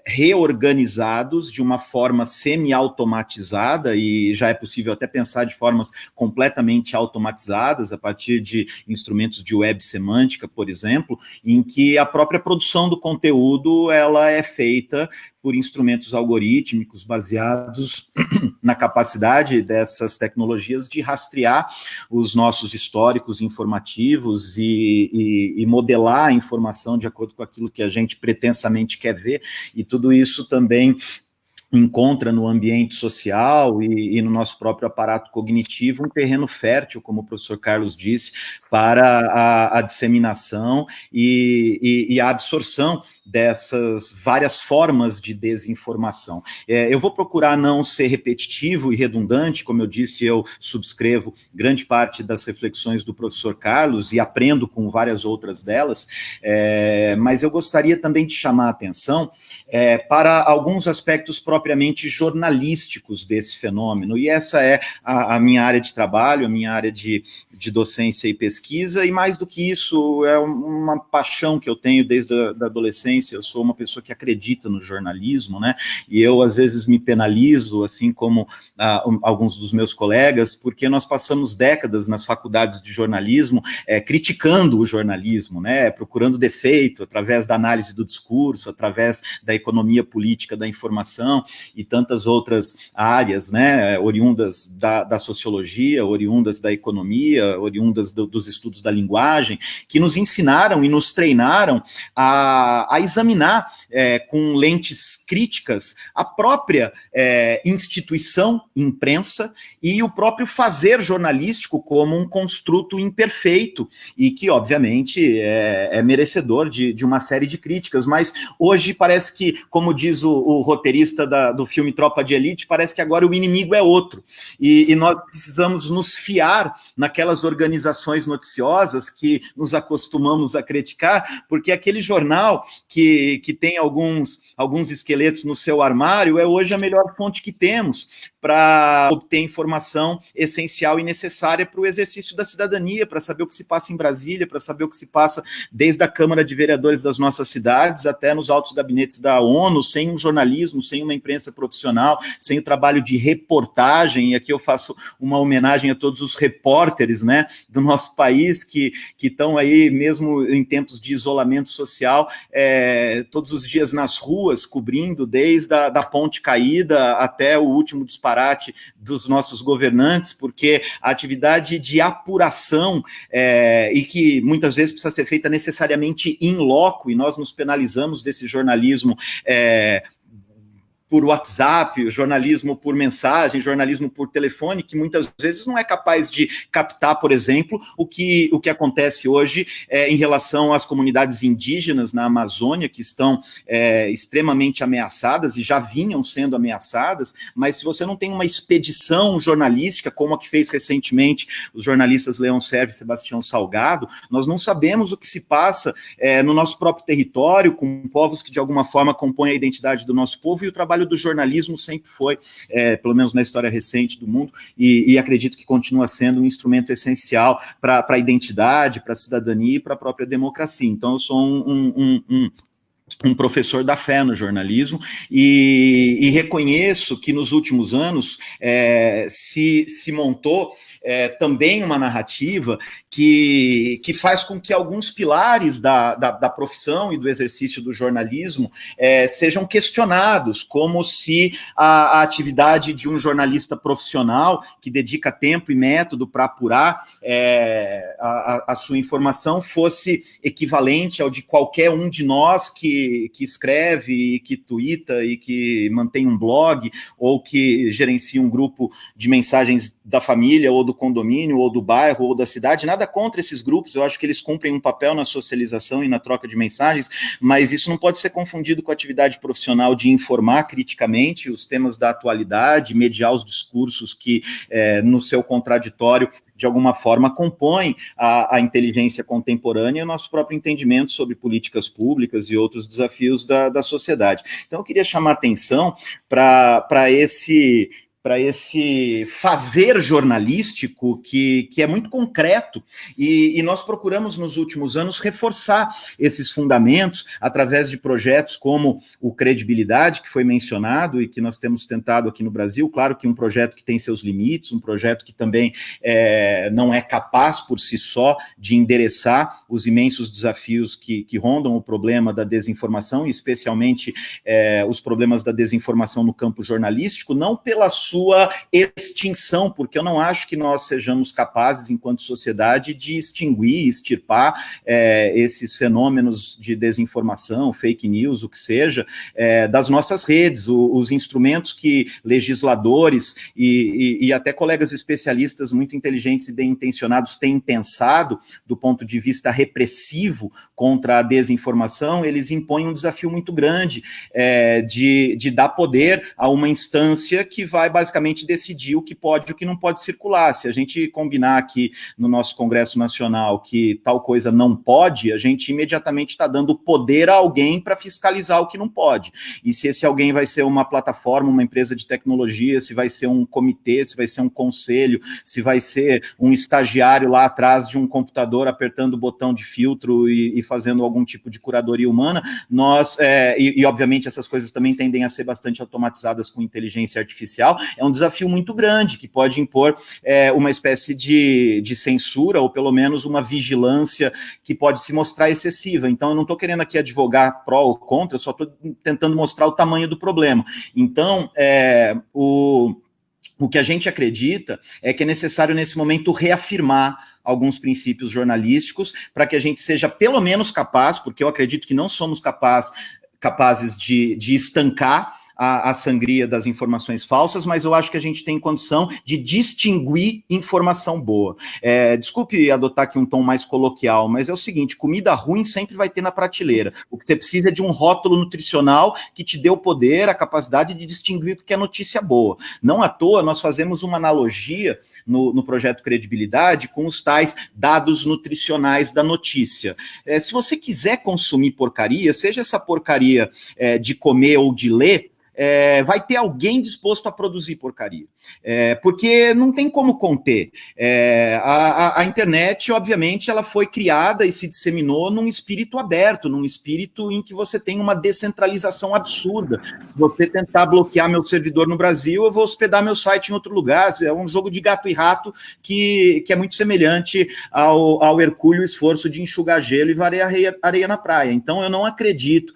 C: reorganizados de uma forma semi-automatizada, e já é possível até pensar de formas completamente automatizadas, a partir de instrumentos de web semântica, por exemplo, em que a própria produção do conteúdo ela é feita por instrumentos algorítmicos baseados na capacidade dessas tecnologias de rastrear os nossos históricos informativos e modelar a informação de acordo com aquilo que a gente pretensamente quer ver, e tudo isso também encontra no ambiente social e no nosso próprio aparato cognitivo um terreno fértil, como o professor Carlos disse, para a disseminação e a absorção dessas várias formas de desinformação. Eu vou procurar não ser repetitivo e redundante, como eu disse, eu subscrevo grande parte das reflexões do professor Carlos e aprendo com várias outras delas, mas eu gostaria também de chamar a atenção para alguns aspectos propriamente propriamente jornalísticos desse fenômeno, e essa é a minha área de trabalho, a minha área de docência e pesquisa, e mais do que isso, é uma paixão que eu tenho desde a adolescência. Eu sou uma pessoa que acredita no jornalismo, né, e eu às vezes me penalizo, assim como alguns dos meus colegas, porque nós passamos décadas nas faculdades de jornalismo criticando o jornalismo, né, procurando defeito através da análise do discurso, através da economia política da informação e tantas outras áreas, né, oriundas da sociologia, oriundas da economia, oriundas dos estudos da linguagem, que nos ensinaram e nos treinaram a examinar com lentes críticas a própria instituição imprensa e o próprio fazer jornalístico como um construto imperfeito e que, obviamente, é merecedor de uma série de críticas, mas hoje parece que, como diz o roteirista do filme Tropa de Elite, parece que agora o inimigo é outro, e nós precisamos nos fiar naquelas organizações noticiosas que nos acostumamos a criticar, porque aquele jornal que tem alguns esqueletos no seu armário é hoje a melhor fonte que temos para obter informação essencial e necessária para o exercício da cidadania, para saber o que se passa em Brasília, para saber o que se passa desde a Câmara de Vereadores das nossas cidades até nos altos gabinetes da ONU, sem um jornalismo, sem uma imprensa profissional, sem o trabalho de reportagem, e aqui eu faço uma homenagem a todos os repórteres, né, do nosso país que estão aí, mesmo em tempos de isolamento social, todos os dias nas ruas, cobrindo desde a ponte caída até o último disparate dos nossos governantes, porque a atividade de apuração e que muitas vezes precisa ser feita necessariamente in loco, e nós nos penalizamos desse jornalismo por WhatsApp, jornalismo por mensagem, jornalismo por telefone, que muitas vezes não é capaz de captar, por exemplo, o que acontece hoje em relação às comunidades indígenas na Amazônia, que estão extremamente ameaçadas e já vinham sendo ameaçadas, mas se você não tem uma expedição jornalística, como a que fez recentemente os jornalistas Leão Serve e Sebastião Salgado, nós não sabemos o que se passa no nosso próprio território, com povos que de alguma forma compõem a identidade do nosso povo, e o trabalho do jornalismo sempre foi, pelo menos na história recente do mundo, e acredito que continua sendo um instrumento essencial para a identidade, para a cidadania e para a própria democracia. Então, eu sou um professor da fé no jornalismo e reconheço que nos últimos anos se montou também uma narrativa que faz com que alguns pilares da profissão e do exercício do jornalismo sejam questionados, como se a atividade de um jornalista profissional que dedica tempo e método para apurar a sua informação fosse equivalente ao de qualquer um de nós que escreve, e que tuita, e que mantém um blog, ou que gerencia um grupo de mensagens da família, ou do condomínio, ou do bairro, ou da cidade. Nada contra esses grupos, eu acho que eles cumprem um papel na socialização e na troca de mensagens, mas isso não pode ser confundido com a atividade profissional de informar criticamente os temas da atualidade, mediar os discursos que, no seu contraditório, de alguma forma, compõem a inteligência contemporânea e o nosso próprio entendimento sobre políticas públicas e outros desafios da sociedade. Então, eu queria chamar a atenção para esse fazer jornalístico que é muito concreto, e nós procuramos nos últimos anos reforçar esses fundamentos através de projetos como o Credibilidade, que foi mencionado e que nós temos tentado aqui no Brasil. Claro que um projeto que tem seus limites, um projeto que também não é capaz por si só de endereçar os imensos desafios que rondam o problema da desinformação, e especialmente os problemas da desinformação no campo jornalístico, não pela sua extinção, porque eu não acho que nós sejamos capazes, enquanto sociedade, de extinguir, extirpar esses fenômenos de desinformação, fake news, o que seja, das nossas redes. Os instrumentos que legisladores e até colegas especialistas muito inteligentes e bem intencionados têm pensado do ponto de vista repressivo contra a desinformação, eles impõem um desafio muito grande de dar poder a uma instância que vai basicamente decidir o que pode e o que não pode circular. Se a gente combinar aqui no nosso Congresso Nacional que tal coisa não pode, a gente imediatamente está dando poder a alguém para fiscalizar o que não pode. E se esse alguém vai ser uma plataforma, uma empresa de tecnologia, se vai ser um comitê, se vai ser um conselho, se vai ser um estagiário lá atrás de um computador apertando o botão de filtro e fazendo algum tipo de curadoria humana, e obviamente essas coisas também tendem a ser bastante automatizadas com inteligência artificial, é um desafio muito grande, que pode impor uma espécie de censura, ou pelo menos uma vigilância que pode se mostrar excessiva. Então, eu não estou querendo aqui advogar pró ou contra, eu só estou tentando mostrar o tamanho do problema. Então, o que a gente acredita é que é necessário, nesse momento, reafirmar alguns princípios jornalísticos para que a gente seja pelo menos capaz, porque eu acredito que não somos capazes de estancar a sangria das informações falsas, mas eu acho que a gente tem condição de distinguir informação boa. Desculpe adotar aqui um tom mais coloquial, mas é o seguinte, comida ruim sempre vai ter na prateleira. O que você precisa é de um rótulo nutricional que te dê o poder, a capacidade de distinguir o que é notícia boa. Não à toa, nós fazemos uma analogia no projeto Credibilidade com os tais dados nutricionais da notícia. Se você quiser consumir porcaria, seja essa porcaria de comer ou de ler, vai ter alguém disposto a produzir porcaria, porque não tem como conter. A internet, obviamente, ela foi criada e se disseminou num espírito aberto, num espírito em que você tem uma descentralização absurda. Se você tentar bloquear meu servidor no Brasil, eu vou hospedar meu site em outro lugar. É um jogo de gato e rato que é muito semelhante ao hercúleo esforço de enxugar gelo e varrer areia na praia. Então, eu não acredito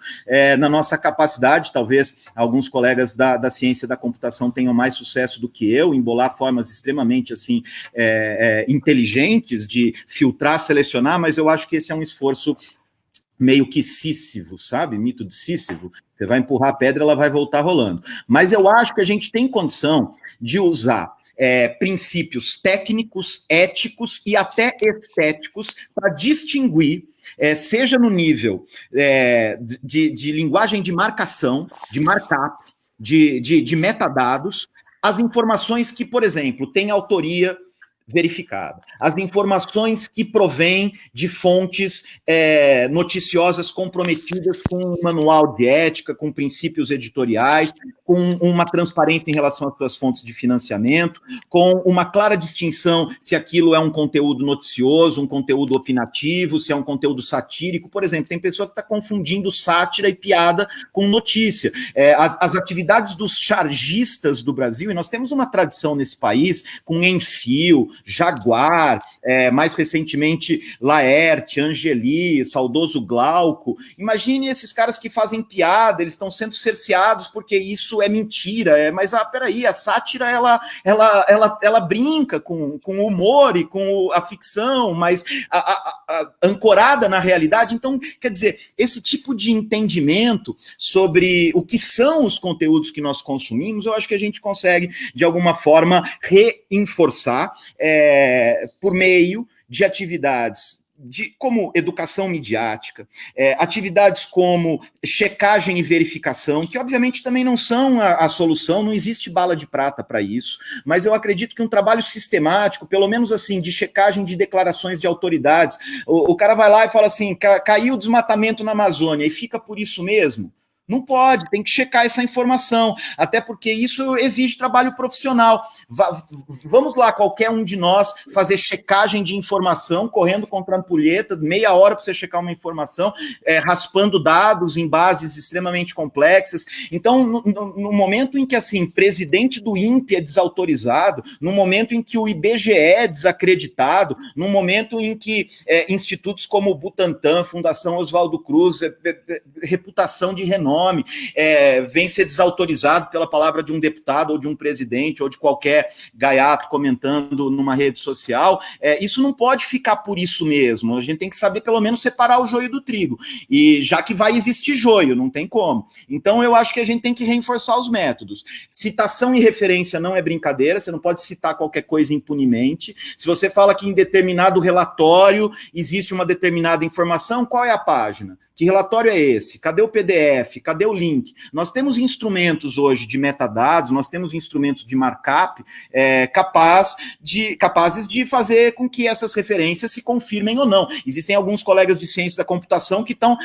C: na nossa capacidade, talvez alguns colegas da ciência da computação tenham mais sucesso do que eu, em bolar formas extremamente assim, inteligentes de filtrar, selecionar, mas eu acho que esse é um esforço meio que Sísifo, sabe? Mito de Sísifo. Você vai empurrar a pedra, ela vai voltar rolando. Mas eu acho que a gente tem condição de usar princípios técnicos, éticos e até estéticos para distinguir, seja no nível de linguagem de marcação, de markup, de metadados, as informações que, por exemplo, têm autoria verificada, as informações que provêm de fontes noticiosas comprometidas com um manual de ética, com princípios editoriais, com uma transparência em relação às suas fontes de financiamento, com uma clara distinção se aquilo é um conteúdo noticioso, um conteúdo opinativo, se é um conteúdo satírico. Por exemplo, tem pessoa que está confundindo sátira e piada com notícia. As atividades dos chargistas do Brasil, e nós temos uma tradição nesse país com Enfio, Jaguar, mais recentemente Laerte, Angeli, saudoso Glauco. Imagine esses caras que fazem piada, eles estão sendo cerceados porque isso é mentira. Mas peraí, a sátira ela brinca com o humor e com a ficção, mas ancorada na realidade. Então, quer dizer, esse tipo de entendimento sobre o que são os conteúdos que nós consumimos, eu acho que a gente consegue, de alguma forma, reforçar por meio de atividades como educação midiática, atividades como checagem e verificação, que obviamente também não são a solução, não existe bala de prata para isso, mas eu acredito que um trabalho sistemático, pelo menos assim, de checagem de declarações de autoridades, o cara vai lá e fala assim, caiu o desmatamento na Amazônia, e fica por isso mesmo? Não pode, tem que checar essa informação, até porque isso exige trabalho profissional. Vamos lá, qualquer um de nós, fazer checagem de informação, correndo contra a ampulheta, meia hora para você checar uma informação, raspando dados em bases extremamente complexas. Então, no momento em que, assim, presidente do INPE é desautorizado, no momento em que o IBGE é desacreditado, no momento em que institutos como o Butantan, Fundação Oswaldo Cruz, reputação de renome, vem ser desautorizado pela palavra de um deputado ou de um presidente ou de qualquer gaiato comentando numa rede social, isso não pode ficar por isso mesmo. A gente tem que saber pelo menos separar o joio do trigo, e já que vai existir joio, não tem como. Então eu acho que a gente tem que reforçar os métodos. Citação e referência não é brincadeira, você não pode citar qualquer coisa impunemente. Se você fala que em determinado relatório existe uma determinada informação, qual é a página? Que relatório é esse? Cadê o PDF? Cadê o link? Nós temos instrumentos hoje de metadados, nós temos instrumentos de markup capazes de fazer com que essas referências se confirmem ou não. Existem alguns colegas de ciência da computação que estão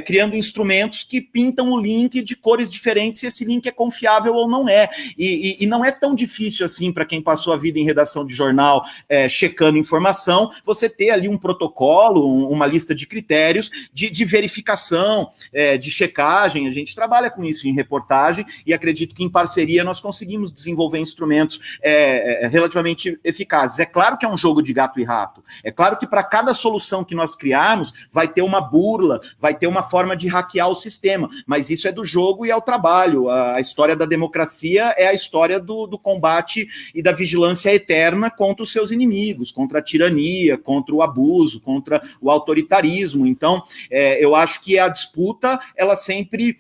C: criando instrumentos que pintam o link de cores diferentes se esse link é confiável ou não é. E não é tão difícil assim para quem passou a vida em redação de jornal checando informação, você ter ali um protocolo, uma lista de critérios de verificação, de checagem. A gente trabalha com isso em reportagem e acredito que em parceria nós conseguimos desenvolver instrumentos relativamente eficazes. É claro que é um jogo de gato e rato. É claro que para cada solução que nós criarmos vai ter uma burla, vai ter uma forma de hackear o sistema, mas isso é do jogo e é o trabalho. A história da democracia é a história do combate e da vigilância eterna contra os seus inimigos, contra a tirania, contra o abuso, contra o autoritarismo. Então, eu acho que a disputa, ela sempre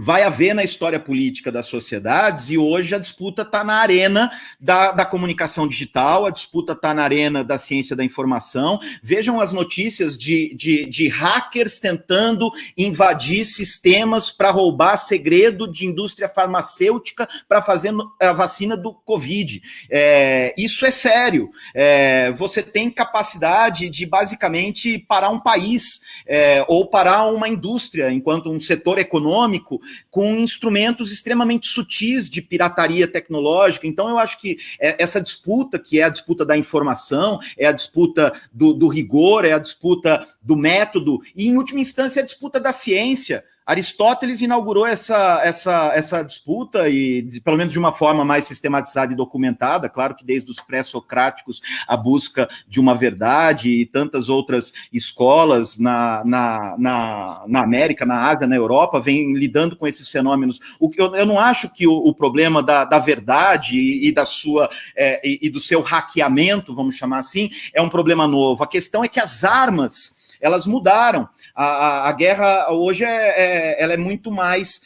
C: vai haver na história política das sociedades, e hoje a disputa está na arena da comunicação digital, a disputa está na arena da ciência da informação. Vejam as notícias de hackers tentando invadir sistemas para roubar segredo de indústria farmacêutica para fazer a vacina do Covid. Isso é sério. Você tem capacidade de basicamente parar um país ou parar uma indústria, enquanto um setor econômico, com instrumentos extremamente sutis de pirataria tecnológica. Então, eu acho que essa disputa, que é a disputa da informação, é a disputa do rigor, é a disputa do método, e, em última instância, é a disputa da ciência. Aristóteles inaugurou essa disputa, e pelo menos de uma forma mais sistematizada e documentada. Claro que desde os pré-socráticos a busca de uma verdade, e tantas outras escolas na América, na Ásia, na Europa, vêm lidando com esses fenômenos. Eu não acho que o problema da verdade e do seu hackeamento, vamos chamar assim, é um problema novo. A questão é que as armas, elas mudaram. A guerra hoje ela é muito mais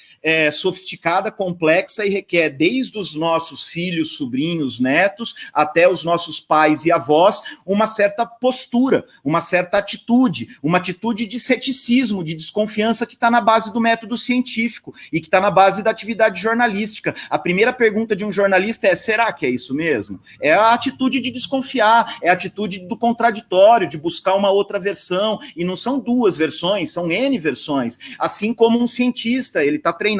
C: sofisticada, complexa, e requer desde os nossos filhos, sobrinhos, netos, até os nossos pais e avós, uma certa postura, uma certa atitude, uma atitude de ceticismo, de desconfiança, que está na base do método científico e que está na base da atividade jornalística. A primeira pergunta de um jornalista é: será que é isso mesmo? É a atitude de desconfiar, é a atitude do contraditório, de buscar uma outra versão, e não são duas versões, são N versões. Assim como um cientista, ele está treinado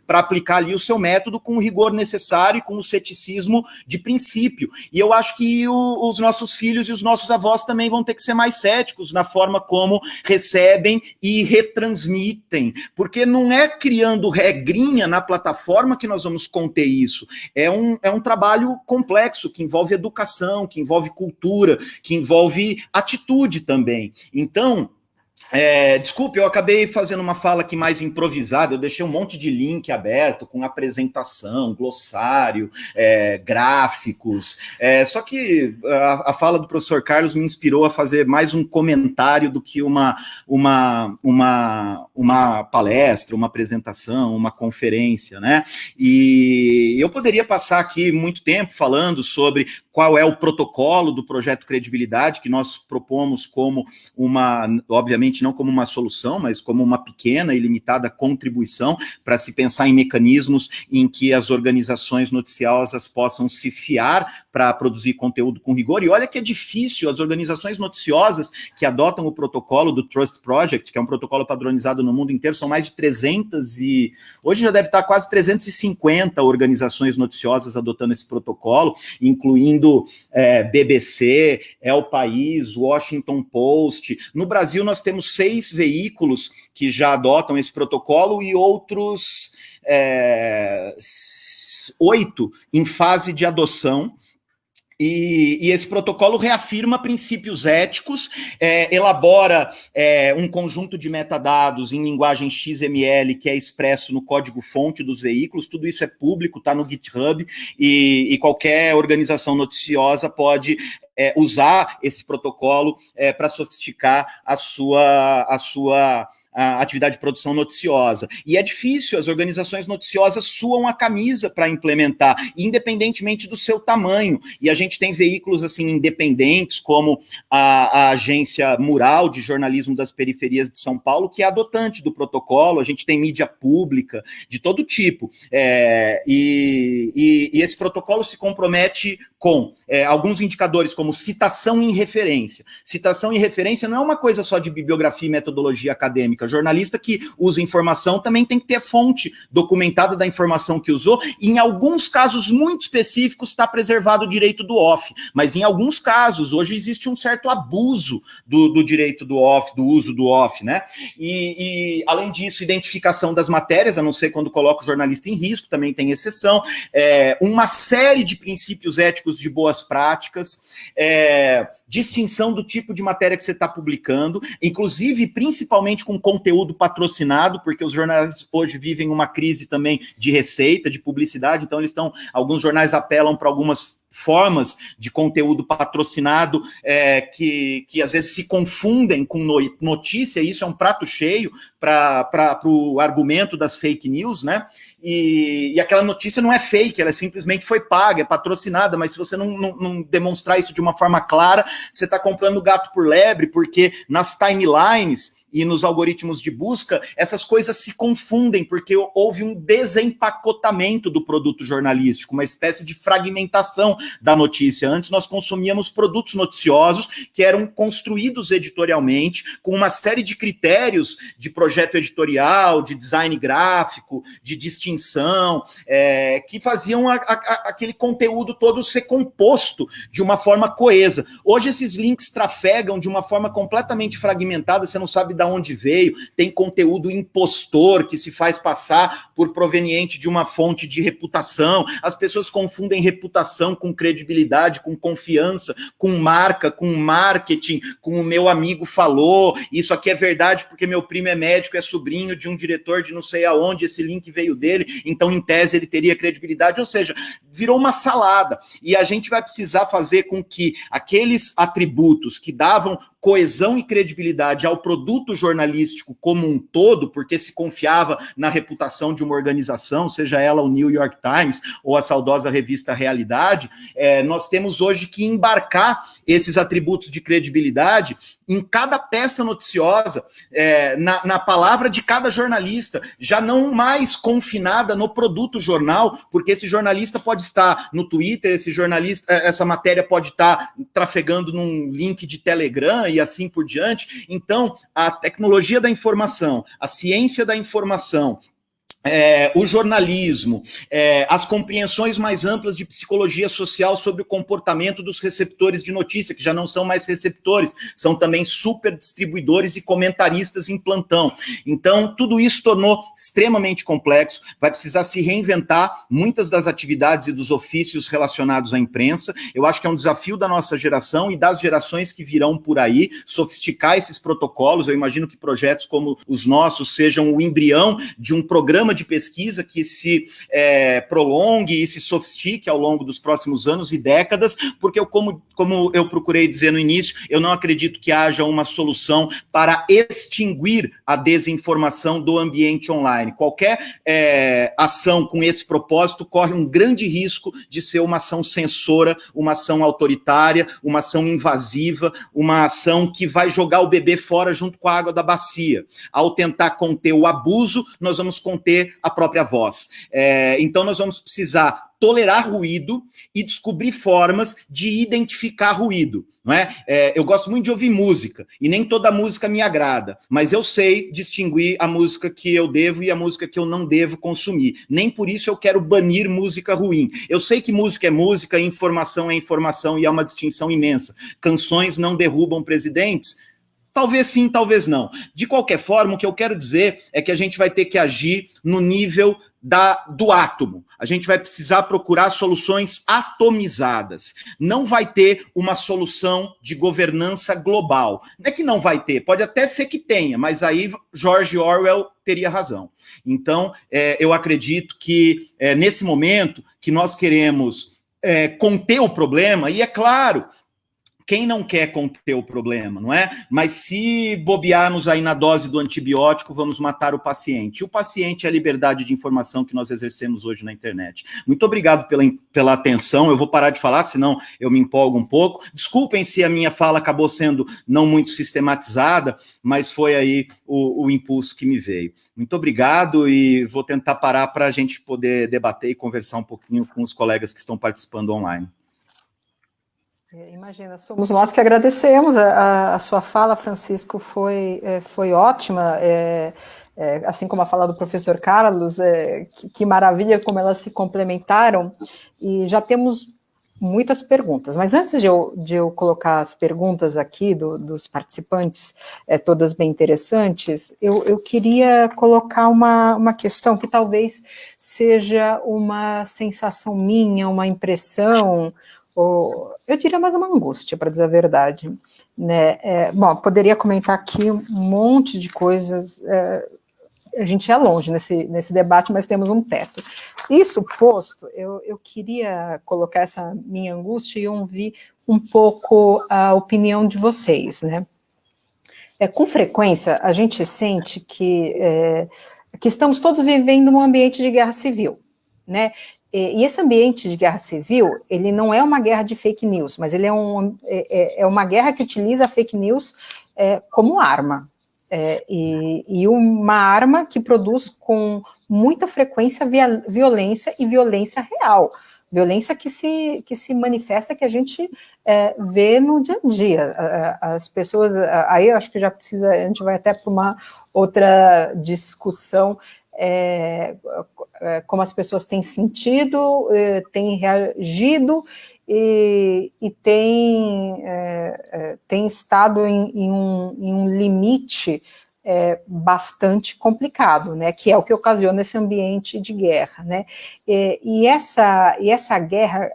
C: para aplicar ali o seu método com o rigor necessário e com o ceticismo de princípio. E eu acho que os nossos filhos e os nossos avós também vão ter que ser mais céticos na forma como recebem e retransmitem, porque não é criando regrinha na plataforma que nós vamos conter isso. É um trabalho complexo, que envolve educação, que envolve cultura, que envolve atitude também. Então, desculpe, eu acabei fazendo uma fala aqui mais improvisada, eu deixei um monte de link aberto com apresentação, glossário, gráficos, só que a fala do professor Carlos me inspirou a fazer mais um comentário do que uma palestra, uma apresentação, uma conferência, né? E eu poderia passar aqui muito tempo falando sobre qual é o protocolo do projeto Credibilidade, que nós propomos como obviamente não como uma solução, mas como uma pequena e limitada contribuição para se pensar em mecanismos em que as organizações noticiosas possam se fiar para produzir conteúdo com rigor. E olha que é difícil. As organizações noticiosas que adotam o protocolo do Trust Project, que é um protocolo padronizado no mundo inteiro, são mais de 300 e... hoje já deve estar quase 350 organizações noticiosas adotando esse protocolo, incluindo BBC, El País, Washington Post. No Brasil, nós temos 6 veículos que já adotam esse protocolo e outros 8 em fase de adoção. E esse protocolo reafirma princípios éticos, elabora um conjunto de metadados em linguagem XML que é expresso no código-fonte dos veículos. Tudo isso é público, está no GitHub, e qualquer organização noticiosa pode usar esse protocolo para sofisticar a sua a atividade de produção noticiosa. E é difícil, as organizações noticiosas suam a camisa para implementar, independentemente do seu tamanho. E a gente tem veículos assim independentes, como a agência Mural de Jornalismo das Periferias de São Paulo, que é adotante do protocolo. A gente tem mídia pública de todo tipo. E esse protocolo se compromete com alguns indicadores, como citação em referência. Citação em referência não é uma coisa só de bibliografia e metodologia acadêmica. Jornalista que usa informação também tem que ter fonte documentada da informação que usou, e em alguns casos muito específicos está preservado o direito do off, mas em alguns casos, hoje existe um certo abuso do direito do off, do uso do off, né? E além disso, identificação das matérias, a não ser quando coloca o jornalista em risco, também tem exceção, uma série de princípios éticos de boas práticas, distinção do tipo de matéria que você está publicando, inclusive, principalmente com conteúdo patrocinado, porque os jornais hoje vivem uma crise também de receita, de publicidade, então alguns jornais apelam para algumas formas de conteúdo patrocinado que às vezes se confundem com notícia, e isso é um prato cheio para o argumento das fake news, né? E aquela notícia não é fake, ela simplesmente foi paga, é patrocinada, mas se você não demonstrar isso de uma forma clara, você está comprando gato por lebre, porque nas timelines e nos algoritmos de busca, essas coisas se confundem, porque houve um desempacotamento do produto jornalístico, uma espécie de fragmentação da notícia. Antes nós consumíamos produtos noticiosos que eram construídos editorialmente, com uma série de critérios de projeto editorial, de design gráfico, de distinção, que faziam aquele conteúdo todo ser composto de uma forma coesa. Hoje esses links trafegam de uma forma completamente fragmentada, você não sabe de onde veio, tem conteúdo impostor que se faz passar por proveniente de uma fonte de reputação, as pessoas confundem reputação com credibilidade, com confiança, com marca, com marketing, com o meu amigo falou, isso aqui é verdade porque meu primo é médico, é sobrinho de um diretor de não sei aonde, esse link veio dele, então em tese ele teria credibilidade, ou seja, virou uma salada, e a gente vai precisar fazer com que aqueles atributos que davam coesão e credibilidade ao produto jornalístico como um todo, porque se confiava na reputação de uma organização, seja ela o New York Times ou a saudosa revista Realidade, nós temos hoje que embarcar esses atributos de credibilidade em cada peça noticiosa, na palavra de cada jornalista, já não mais confinada no produto jornal, porque esse jornalista pode estar no Twitter, essa matéria pode estar trafegando num link de Telegram e assim por diante. Então, a tecnologia da informação, a ciência da informação, o jornalismo, as compreensões mais amplas de psicologia social sobre o comportamento dos receptores de notícia, que já não são mais receptores, são também super distribuidores e comentaristas em plantão. Então, tudo isso tornou extremamente complexo, vai precisar se reinventar muitas das atividades e dos ofícios relacionados à imprensa. Eu acho que é um desafio da nossa geração e das gerações que virão por aí, sofisticar esses protocolos. Eu imagino que projetos como os nossos sejam o embrião de um programa de pesquisa que se prolongue e se sofistique ao longo dos próximos anos e décadas, porque como eu procurei dizer no início, eu não acredito que haja uma solução para extinguir a desinformação do ambiente online. Qualquer ação com esse propósito corre um grande risco de ser uma ação censora, uma ação autoritária, uma ação invasiva, uma ação que vai jogar o bebê fora junto com a água da bacia. Ao tentar conter o abuso, nós vamos conter a própria voz. Então nós vamos precisar tolerar ruído e descobrir formas de identificar ruído, não é? Eu gosto muito de ouvir música, e nem toda música me agrada, mas eu sei distinguir a música que eu devo e a música que eu não devo consumir. Nem por isso eu quero banir música ruim. Eu sei que música é música, informação é informação, e há uma distinção imensa. Canções não derrubam presidentes? Talvez sim, talvez não. De qualquer forma, o que eu quero dizer é que a gente vai ter que agir no nível do átomo. A gente vai precisar procurar soluções atomizadas. Não vai ter uma solução de governança global. Não é que não vai ter, pode até ser que tenha, mas aí George Orwell teria razão. Então, eu acredito que nesse momento que nós queremos conter o problema, e é claro Quem não quer conter o problema, não é? Mas se bobearmos aí na dose do antibiótico, vamos matar o paciente. E o paciente é a liberdade de informação que nós exercemos hoje na internet. Muito obrigado pela atenção. Eu vou parar de falar, senão eu me empolgo um pouco. Desculpem se a minha fala acabou sendo não muito sistematizada, mas foi aí o impulso que me veio. Muito obrigado e vou tentar parar para a gente poder debater e conversar um pouquinho com os colegas que estão participando online.
A: Imagina, somos nós que agradecemos. A sua fala, Francisco, foi ótima, assim como a fala do professor Carlos, que maravilha como elas se complementaram, e já temos muitas perguntas, mas antes de eu colocar as perguntas aqui dos participantes, todas bem interessantes, eu queria colocar uma questão que talvez seja uma sensação minha, uma impressão, ou eu diria mais uma angústia, para dizer a verdade, né? Bom, poderia comentar aqui um monte de coisas, a gente é longe nesse debate, mas temos um teto. Isso posto, eu queria colocar essa minha angústia e ouvir um pouco a opinião de vocês, né? Com frequência, a gente sente que estamos todos vivendo num ambiente de guerra civil, né? E esse ambiente de guerra civil, ele não é uma guerra de fake news, mas ele é uma guerra que utiliza a fake news como arma. E uma arma que produz com muita frequência violência e violência real. Violência que se manifesta, que a gente vê no dia a dia. As pessoas, aí eu acho que a gente vai até para uma outra discussão, como as pessoas têm sentido, têm reagido e têm estado em um limite bastante complicado, né, que é o que ocasiona esse ambiente de guerra, né, e essa guerra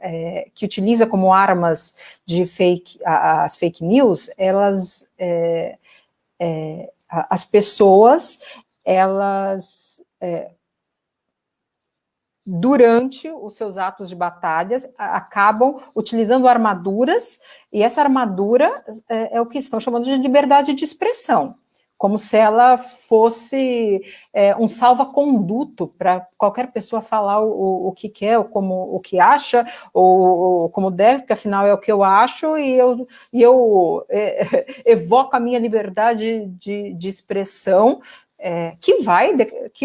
A: que utiliza como armas de as fake news, as pessoas, durante os seus atos de batalhas, acabam utilizando armaduras, e essa armadura é o que estão chamando de liberdade de expressão, como se ela fosse um salva-conduto para qualquer pessoa falar o que quer, ou o que acha, ou como deve, porque afinal é o que eu acho, e eu evoco a minha liberdade de expressão, que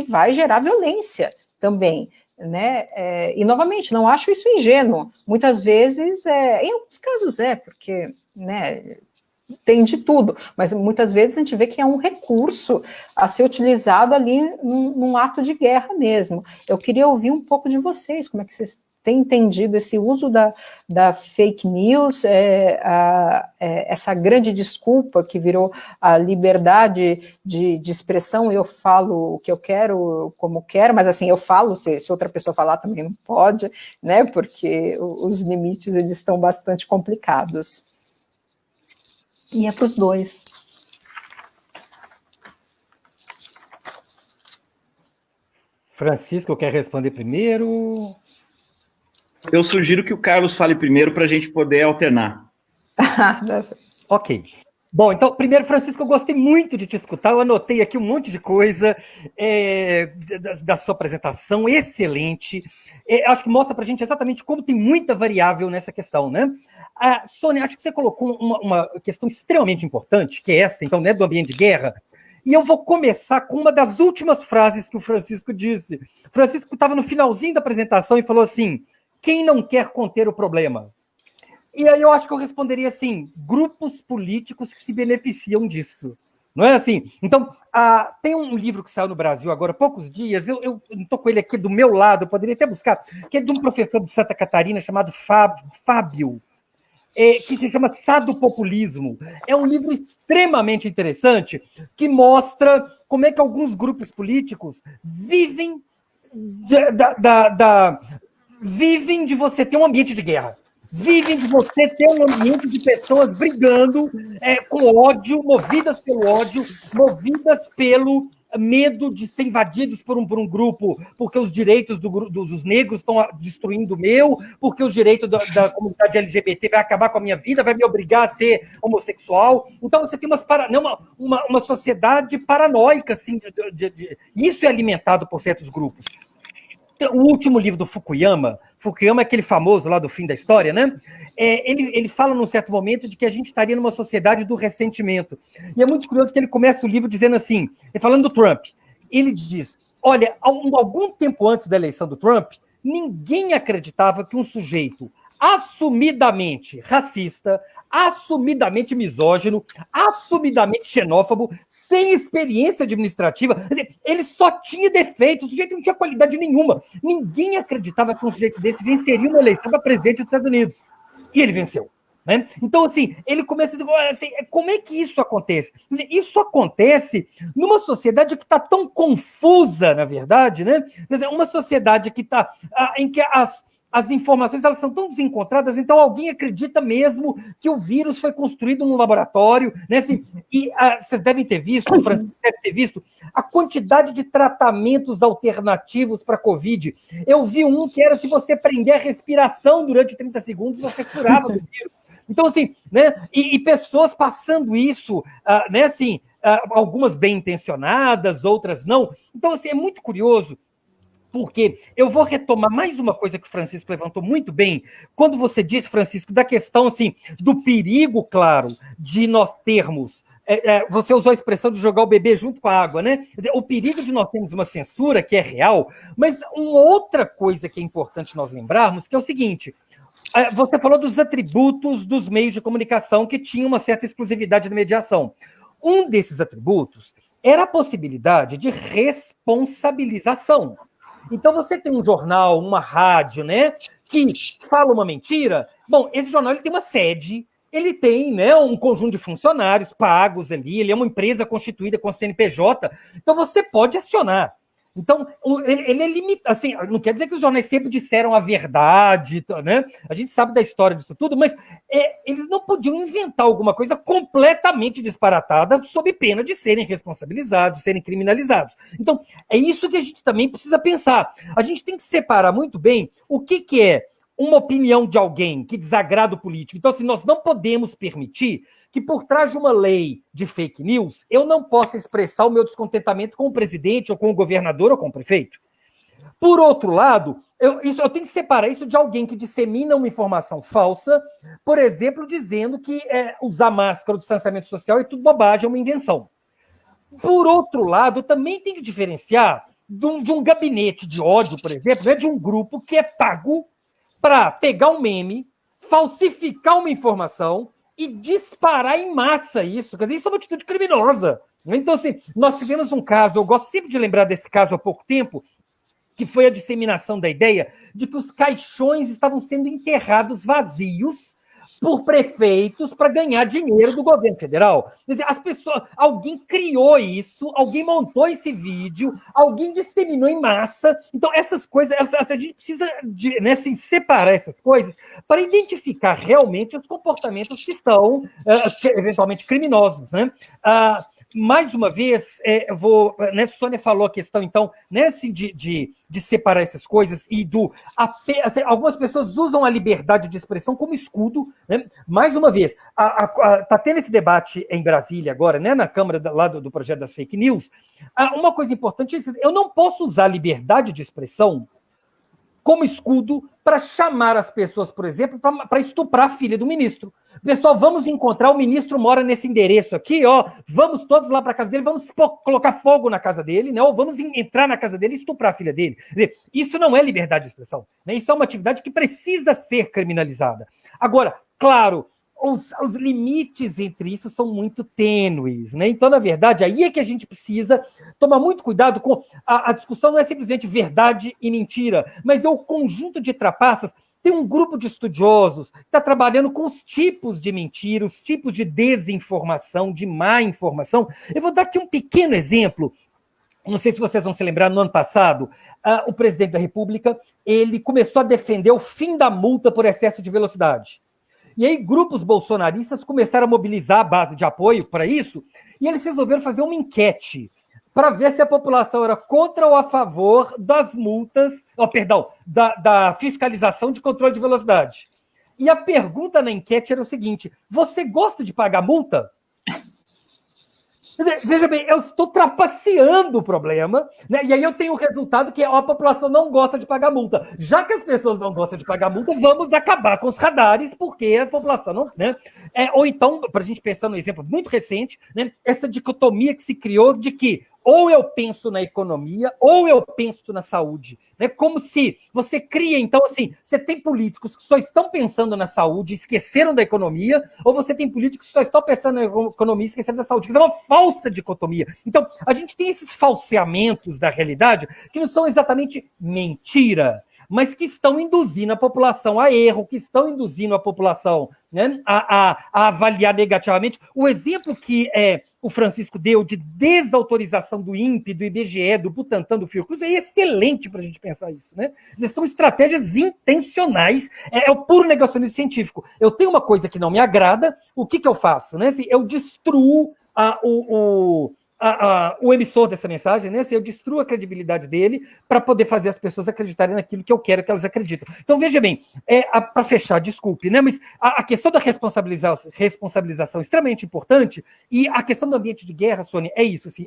A: vai gerar violência também, né? E novamente, não acho isso ingênuo. Muitas vezes, em alguns casos porque, né, tem de tudo, mas muitas vezes a gente vê que é um recurso a ser utilizado ali num ato de guerra mesmo. Eu queria ouvir um pouco de vocês, como é que vocês têm entendido esse uso da fake news, essa grande desculpa que virou a liberdade de expressão. Eu falo o que eu quero, como quero, mas assim, eu falo, se outra pessoa falar também não pode, né, porque os limites eles estão bastante complicados. E é para os dois.
B: Francisco, quer responder primeiro?
C: Eu sugiro que o Carlos fale primeiro para a gente poder alternar.
B: Ok. Bom, então, primeiro, Francisco, eu gostei muito de te escutar, eu anotei aqui um monte de coisa da sua apresentação, excelente. Acho que mostra para a gente exatamente como tem muita variável nessa questão, né? Sônia, acho que você colocou uma questão extremamente importante, que é essa, então, né, do ambiente de guerra, e eu vou começar com uma das últimas frases que o Francisco disse. O Francisco estava no finalzinho da apresentação e falou assim: quem não quer conter o problema? E aí eu acho que eu responderia assim: grupos políticos que se beneficiam disso. Não é assim? Então, tem um livro que saiu no Brasil agora há poucos dias, eu não estou com ele aqui do meu lado, eu poderia até buscar, que é de um professor de Santa Catarina chamado Fábio, que se chama Sadopopulismo. É um livro extremamente interessante que mostra como é que alguns grupos políticos vivem vivem de você ter um ambiente de guerra. Vivem de você ter um ambiente de pessoas brigando com ódio, movidas pelo ódio, movidas pelo medo de ser invadidos por um grupo, porque os direitos dos negros estão destruindo o meu, porque os direitos da comunidade LGBT vai acabar com a minha vida, vai me obrigar a ser homossexual. Então você tem uma sociedade paranoica, assim, isso é alimentado por certos grupos. O último livro do Fukuyama é aquele famoso lá do fim da história, né? Ele fala num certo momento de que a gente estaria numa sociedade do ressentimento. E é muito curioso que ele começa o livro dizendo assim, falando do Trump, ele diz, olha, algum tempo antes da eleição do Trump, ninguém acreditava que um sujeito assumidamente racista, assumidamente misógino, assumidamente xenófobo, sem experiência administrativa, quer dizer, ele só tinha defeitos, o sujeito não tinha qualidade nenhuma. Ninguém acreditava que um sujeito desse venceria uma eleição para presidente dos Estados Unidos. E ele venceu. Né? Então, assim, ele começa a dizer, assim, como é que isso acontece? Quer dizer, isso acontece numa sociedade que está tão confusa, na verdade, né? Quer dizer, uma sociedade que está em que as informações elas são tão desencontradas, então alguém acredita mesmo que o vírus foi construído num laboratório, né? Assim, e vocês devem ter visto, o Francisco deve ter visto, a quantidade de tratamentos alternativos para a Covid. Eu vi um que era se você prender a respiração durante 30 segundos, você curava do vírus. Então, assim, né? E pessoas passando isso, né? Assim, algumas bem intencionadas, outras não. Então, assim, é muito curioso. Porque eu vou retomar mais uma coisa que o Francisco levantou muito bem, quando você disse, Francisco, da questão assim, do perigo, claro, de nós termos, você usou a expressão de jogar o bebê junto com a água, né? Quer dizer, o perigo de nós termos uma censura que é real, mas uma outra coisa que é importante nós lembrarmos, que é o seguinte, você falou dos atributos dos meios de comunicação que tinham uma certa exclusividade de mediação. Um desses atributos era a possibilidade de responsabilização. Então, você tem um jornal, uma rádio, né, que fala uma mentira. Bom, esse jornal ele tem uma sede, ele tem, né, um conjunto de funcionários pagos ali, ele é uma empresa constituída com CNPJ, então você pode acionar. Então, ele é limitado, assim, não quer dizer que os jornais sempre disseram a verdade, né? A gente sabe da história disso tudo, mas eles não podiam inventar alguma coisa completamente disparatada sob pena de serem responsabilizados, de serem criminalizados. Então, é isso que a gente também precisa pensar. A gente tem que separar muito bem o que é uma opinião de alguém que desagrada o político. Então, assim, nós não podemos permitir que por trás de uma lei de fake news eu não possa expressar o meu descontentamento com o presidente, ou com o governador, ou com o prefeito. Por outro lado, eu tenho que separar isso de alguém que dissemina uma informação falsa, por exemplo, dizendo que usar máscara ou distanciamento social é tudo bobagem, é uma invenção. Por outro lado, também tem que diferenciar de um gabinete de ódio, por exemplo, né, de um grupo que é pago para pegar um meme, falsificar uma informação e disparar em massa isso. Quer dizer, isso é uma atitude criminosa. Então, assim, nós tivemos um caso, eu gosto sempre de lembrar desse caso há pouco tempo, que foi a disseminação da ideia de que os caixões estavam sendo enterrados vazios por prefeitos para ganhar dinheiro do governo federal. Quer dizer, as pessoas, alguém criou isso, alguém montou esse vídeo, alguém disseminou em massa. Então, essas coisas, a gente precisa né, assim, separar essas coisas para identificar realmente os comportamentos que são eventualmente criminosos, né? Mais uma vez, né, Sônia falou a questão, então, né, assim, de separar essas coisas e assim, algumas pessoas usam a liberdade de expressão como escudo, né? Mais uma vez, está tendo esse debate em Brasília agora, né, na Câmara lá do projeto das fake news. Uma coisa importante é que eu não posso usar a liberdade de expressão como escudo para chamar as pessoas, por exemplo, para estuprar a filha do ministro. Pessoal, vamos encontrar, o ministro mora nesse endereço aqui, ó, vamos todos lá para a casa dele, vamos colocar fogo na casa dele, né, ou vamos entrar na casa dele e estuprar a filha dele. Quer dizer, isso não é liberdade de expressão, né? Isso é uma atividade que precisa ser criminalizada. Agora, claro, os limites entre isso são muito tênues, né? Então, na verdade, aí é que a gente precisa tomar muito cuidado com... A discussão não é simplesmente verdade e mentira, mas é o conjunto de trapaças. Tem um grupo de estudiosos que está trabalhando com os tipos de mentira, os tipos de desinformação, de má informação. Eu vou dar aqui um pequeno exemplo. Não sei se vocês vão se lembrar, no ano passado, o presidente da República ele começou a defender o fim da multa por excesso de velocidade. E aí grupos bolsonaristas começaram a mobilizar a base de apoio para isso, e eles resolveram fazer uma enquete para ver se a população era contra ou a favor das multas, da fiscalização de controle de velocidade. E a pergunta na enquete era o seguinte: você gosta de pagar multa? Veja bem, eu estou trapaceando o problema, né? E aí eu tenho o resultado que a população não gosta de pagar multa. Já que as pessoas não gostam de pagar multa, vamos acabar com os radares, porque a população não... Né? Ou então, para a gente pensar num exemplo muito recente, né? Essa dicotomia que se criou de que ou eu penso na economia, ou eu penso na saúde. Né? Como se você cria, então, assim, você tem políticos que só estão pensando na saúde, esqueceram da economia, ou você tem políticos que só estão pensando na economia, esquecendo da saúde. Isso é uma falsa dicotomia. Então, a gente tem esses falseamentos da realidade que não são exatamente mentira, mas que estão induzindo a população a erro, que estão induzindo a população, né, a avaliar negativamente. O exemplo que o Francisco deu de desautorização do INPE, do IBGE, do Butantan, do Fiocruz, é excelente para a gente pensar isso. Né? São estratégias intencionais, é o puro negacionismo científico. Eu tenho uma coisa que não me agrada, o que eu faço? Né? Eu destruo o emissor dessa mensagem, né? Eu destruo a credibilidade dele para poder fazer as pessoas acreditarem naquilo que eu quero que elas acreditem. Então, veja bem, para fechar, desculpe, né? Mas a questão da responsabilização é extremamente importante, e a questão do ambiente de guerra, Sônia, é isso, assim,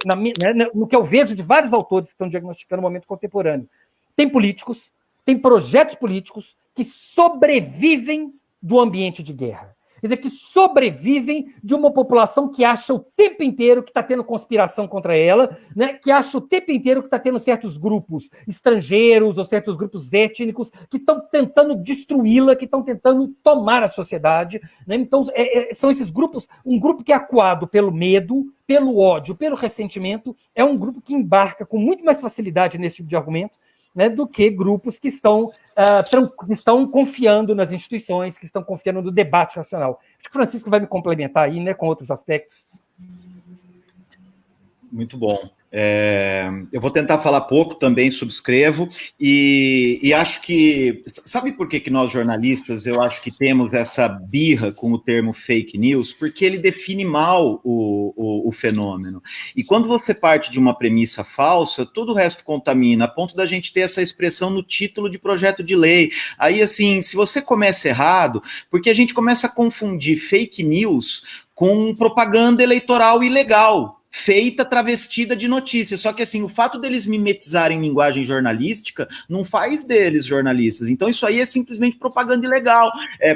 B: no que eu vejo de vários autores que estão diagnosticando o momento contemporâneo. Tem políticos, tem projetos políticos que sobrevivem do ambiente de guerra. Quer dizer, que sobrevivem de uma população que acha o tempo inteiro que está tendo conspiração contra ela, né? Que acha o tempo inteiro que está tendo certos grupos estrangeiros ou certos grupos étnicos que estão tentando destruí-la, que estão tentando tomar a sociedade. Né? Então, são esses grupos, um grupo que é acuado pelo medo, pelo ódio, pelo ressentimento, é um grupo que embarca com muito mais facilidade nesse tipo de argumento, né, do que grupos que estão confiando nas instituições, que estão confiando no debate racional. Acho que o Francisco vai me complementar aí, né, com outros aspectos.
C: Muito bom. Eu vou tentar falar pouco, também subscrevo, e acho que... Sabe por que nós, jornalistas, eu acho que temos essa birra com o termo fake news? Porque ele define mal o fenômeno. E quando você parte de uma premissa falsa, todo o resto contamina, a ponto da gente ter essa expressão no título de projeto de lei. Aí, assim, se você começa errado, porque a gente começa a confundir fake news com propaganda eleitoral ilegal, feita travestida de notícia. Só que, assim, o fato deles mimetizarem linguagem jornalística não faz deles jornalistas. Então, isso aí é simplesmente propaganda ilegal,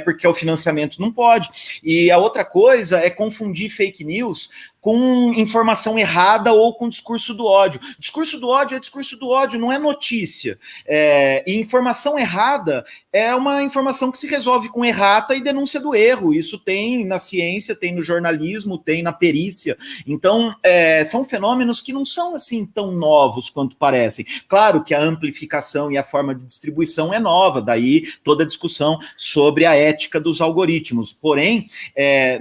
C: porque o financiamento não pode. E a outra coisa é confundir fake news com informação errada ou com discurso do ódio. Discurso do ódio é discurso do ódio, não é notícia. E informação errada é uma informação que se resolve com errata e denúncia do erro. Isso tem na ciência, tem no jornalismo, tem na perícia. Então, são fenômenos que não são assim tão novos quanto parecem. Claro que a amplificação e a forma de distribuição é nova, daí toda a discussão sobre a ética dos algoritmos. Porém,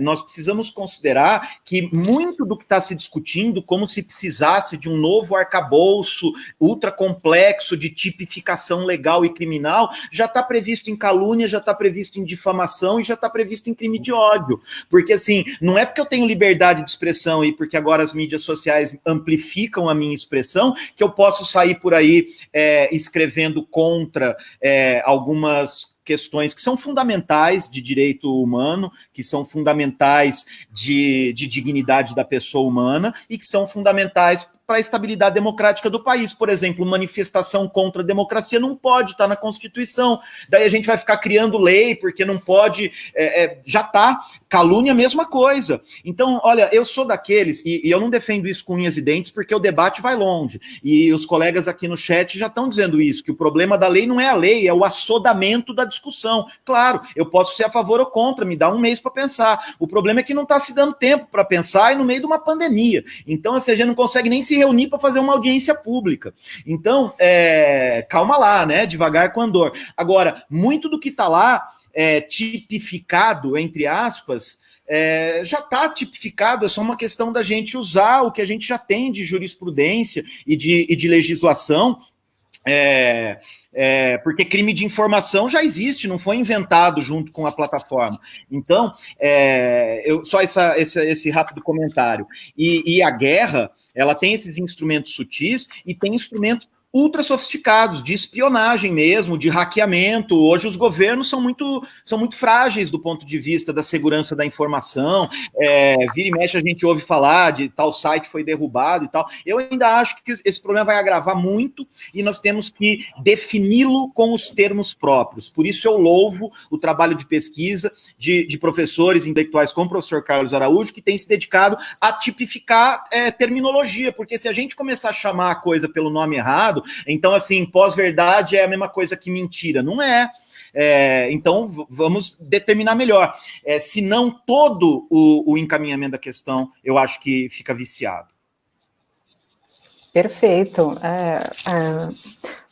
C: nós precisamos considerar que muito do que está se discutindo, como se precisasse de um novo arcabouço ultra complexo de tipificação legal e criminal, já está previsto em calúnia, já está previsto em difamação e já está previsto em crime de ódio. Porque, assim, não é porque eu tenho liberdade de expressão e porque agora as mídias sociais amplificam a minha expressão que eu posso sair por aí escrevendo contra algumas questões que são fundamentais de direito humano, que são fundamentais de dignidade da pessoa humana e que são fundamentais para a estabilidade democrática do país. Por exemplo, manifestação contra a democracia não pode estar na Constituição. Daí a gente vai ficar criando lei, porque não pode... já está. Calúnia, mesma coisa. Então, olha, eu sou daqueles, e eu não defendo isso com unhas e dentes, porque o debate vai longe. E os colegas aqui no chat já estão dizendo isso, que o problema da lei não é a lei, é o assodamento da discussão. Claro, eu posso ser a favor ou contra, me dá um mês para pensar. O problema é que não está se dando tempo para pensar e no meio de uma pandemia. Então, assim, a gente não consegue nem se reunir para fazer uma audiência pública. Então, calma lá, né? Devagar com andor. Agora, muito do que está lá tipificado, entre aspas, já está tipificado, é só uma questão da gente usar o que a gente já tem de jurisprudência e de legislação, porque crime de informação já existe, não foi inventado junto com a plataforma. Então, só esse rápido comentário. E a guerra, Ela tem esses instrumentos sutis e tem instrumentos ultra sofisticados, de espionagem mesmo, de hackeamento. Hoje os governos são muito frágeis do ponto de vista da segurança da informação. Vira e mexe a gente ouve falar de tal site foi derrubado e tal. Eu ainda acho que esse problema vai agravar muito e nós temos que defini-lo com os termos próprios. Por isso eu louvo o trabalho de pesquisa de professores intelectuais como o professor Carlos Araújo, que tem se dedicado a tipificar terminologia, porque se a gente começar a chamar a coisa pelo nome errado, então, assim, pós-verdade é a mesma coisa que mentira. Não é. Então, vamos determinar melhor. Se não todo o encaminhamento da questão, eu acho que fica viciado.
A: Perfeito.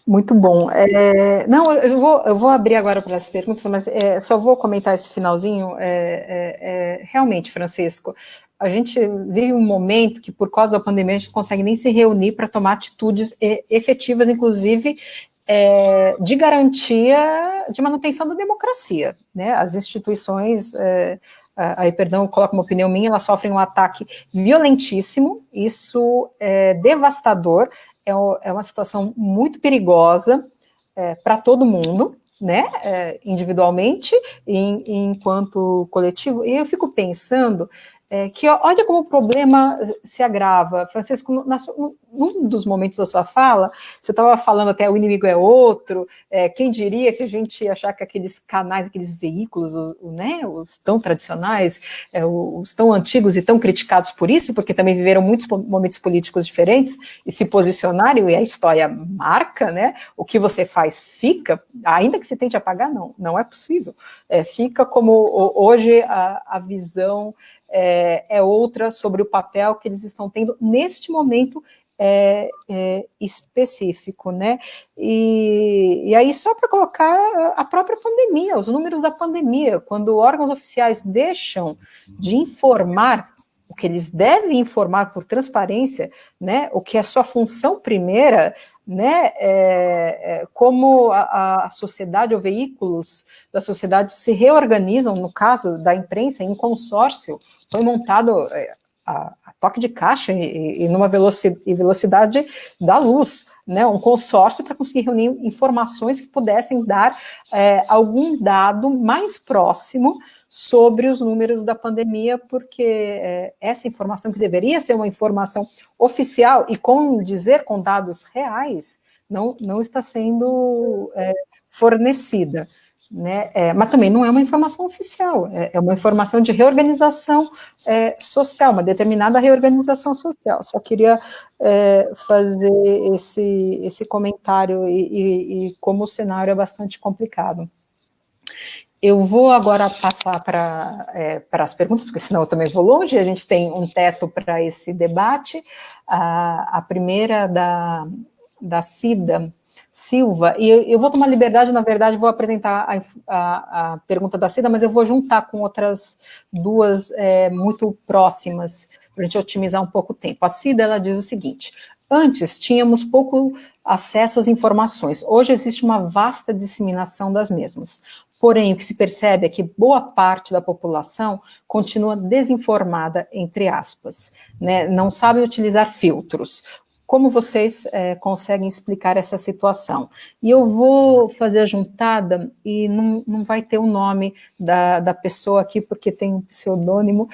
A: Muito bom. Não, eu vou abrir agora para as perguntas, mas só vou comentar esse finalzinho. Realmente, Francisco, a gente vive um momento que, por causa da pandemia, a gente não consegue nem se reunir para tomar atitudes efetivas, inclusive de garantia de manutenção da democracia, né? As instituições, aí, perdão, eu coloco uma opinião minha, elas sofrem um ataque violentíssimo, isso é devastador, é uma situação muito perigosa para todo mundo, né, individualmente e enquanto coletivo, e eu fico pensando que olha como o problema se agrava. Francisco, num dos momentos da sua fala, você estava falando até o inimigo é outro, quem diria que a gente ia achar que aqueles canais, aqueles veículos, né, os tão tradicionais, os tão antigos e tão criticados por isso, porque também viveram muitos momentos políticos diferentes e se posicionaram, e a história marca, né, o que você faz fica, ainda que você tente apagar, não é possível. Fica como hoje a visão é outra sobre o papel que eles estão tendo neste momento específico, né? E aí, só para colocar a própria pandemia, os números da pandemia, quando órgãos oficiais deixam de informar o que eles devem informar por transparência, né? O que é sua função primeira, né? Como a sociedade ou veículos da sociedade se reorganizam, no caso da imprensa, em consórcio, foi montado a toque de caixa e numa velocidade da luz, né, um consórcio para conseguir reunir informações que pudessem dar algum dado mais próximo sobre os números da pandemia, porque essa informação que deveria ser uma informação oficial e com dados reais, não está sendo fornecida. Né? Mas também não é uma informação oficial, é uma informação de reorganização social, uma determinada reorganização social. Só queria fazer esse comentário e como o cenário é bastante complicado. Eu vou agora passar para as perguntas, porque senão eu também vou longe, a gente tem um teto para esse debate. A primeira da Cida Silva, e eu vou tomar liberdade, na verdade, vou apresentar a pergunta da Cida, mas eu vou juntar com outras duas muito próximas, para a gente otimizar um pouco o tempo. A Cida, ela diz o seguinte: antes tínhamos pouco acesso às informações, hoje existe uma vasta disseminação das mesmas. Porém, o que se percebe é que boa parte da população continua desinformada, entre aspas, né? Não sabe utilizar filtros. Como vocês conseguem explicar essa situação? E eu vou fazer a juntada, e não vai ter o nome da pessoa aqui, porque tem um pseudônimo,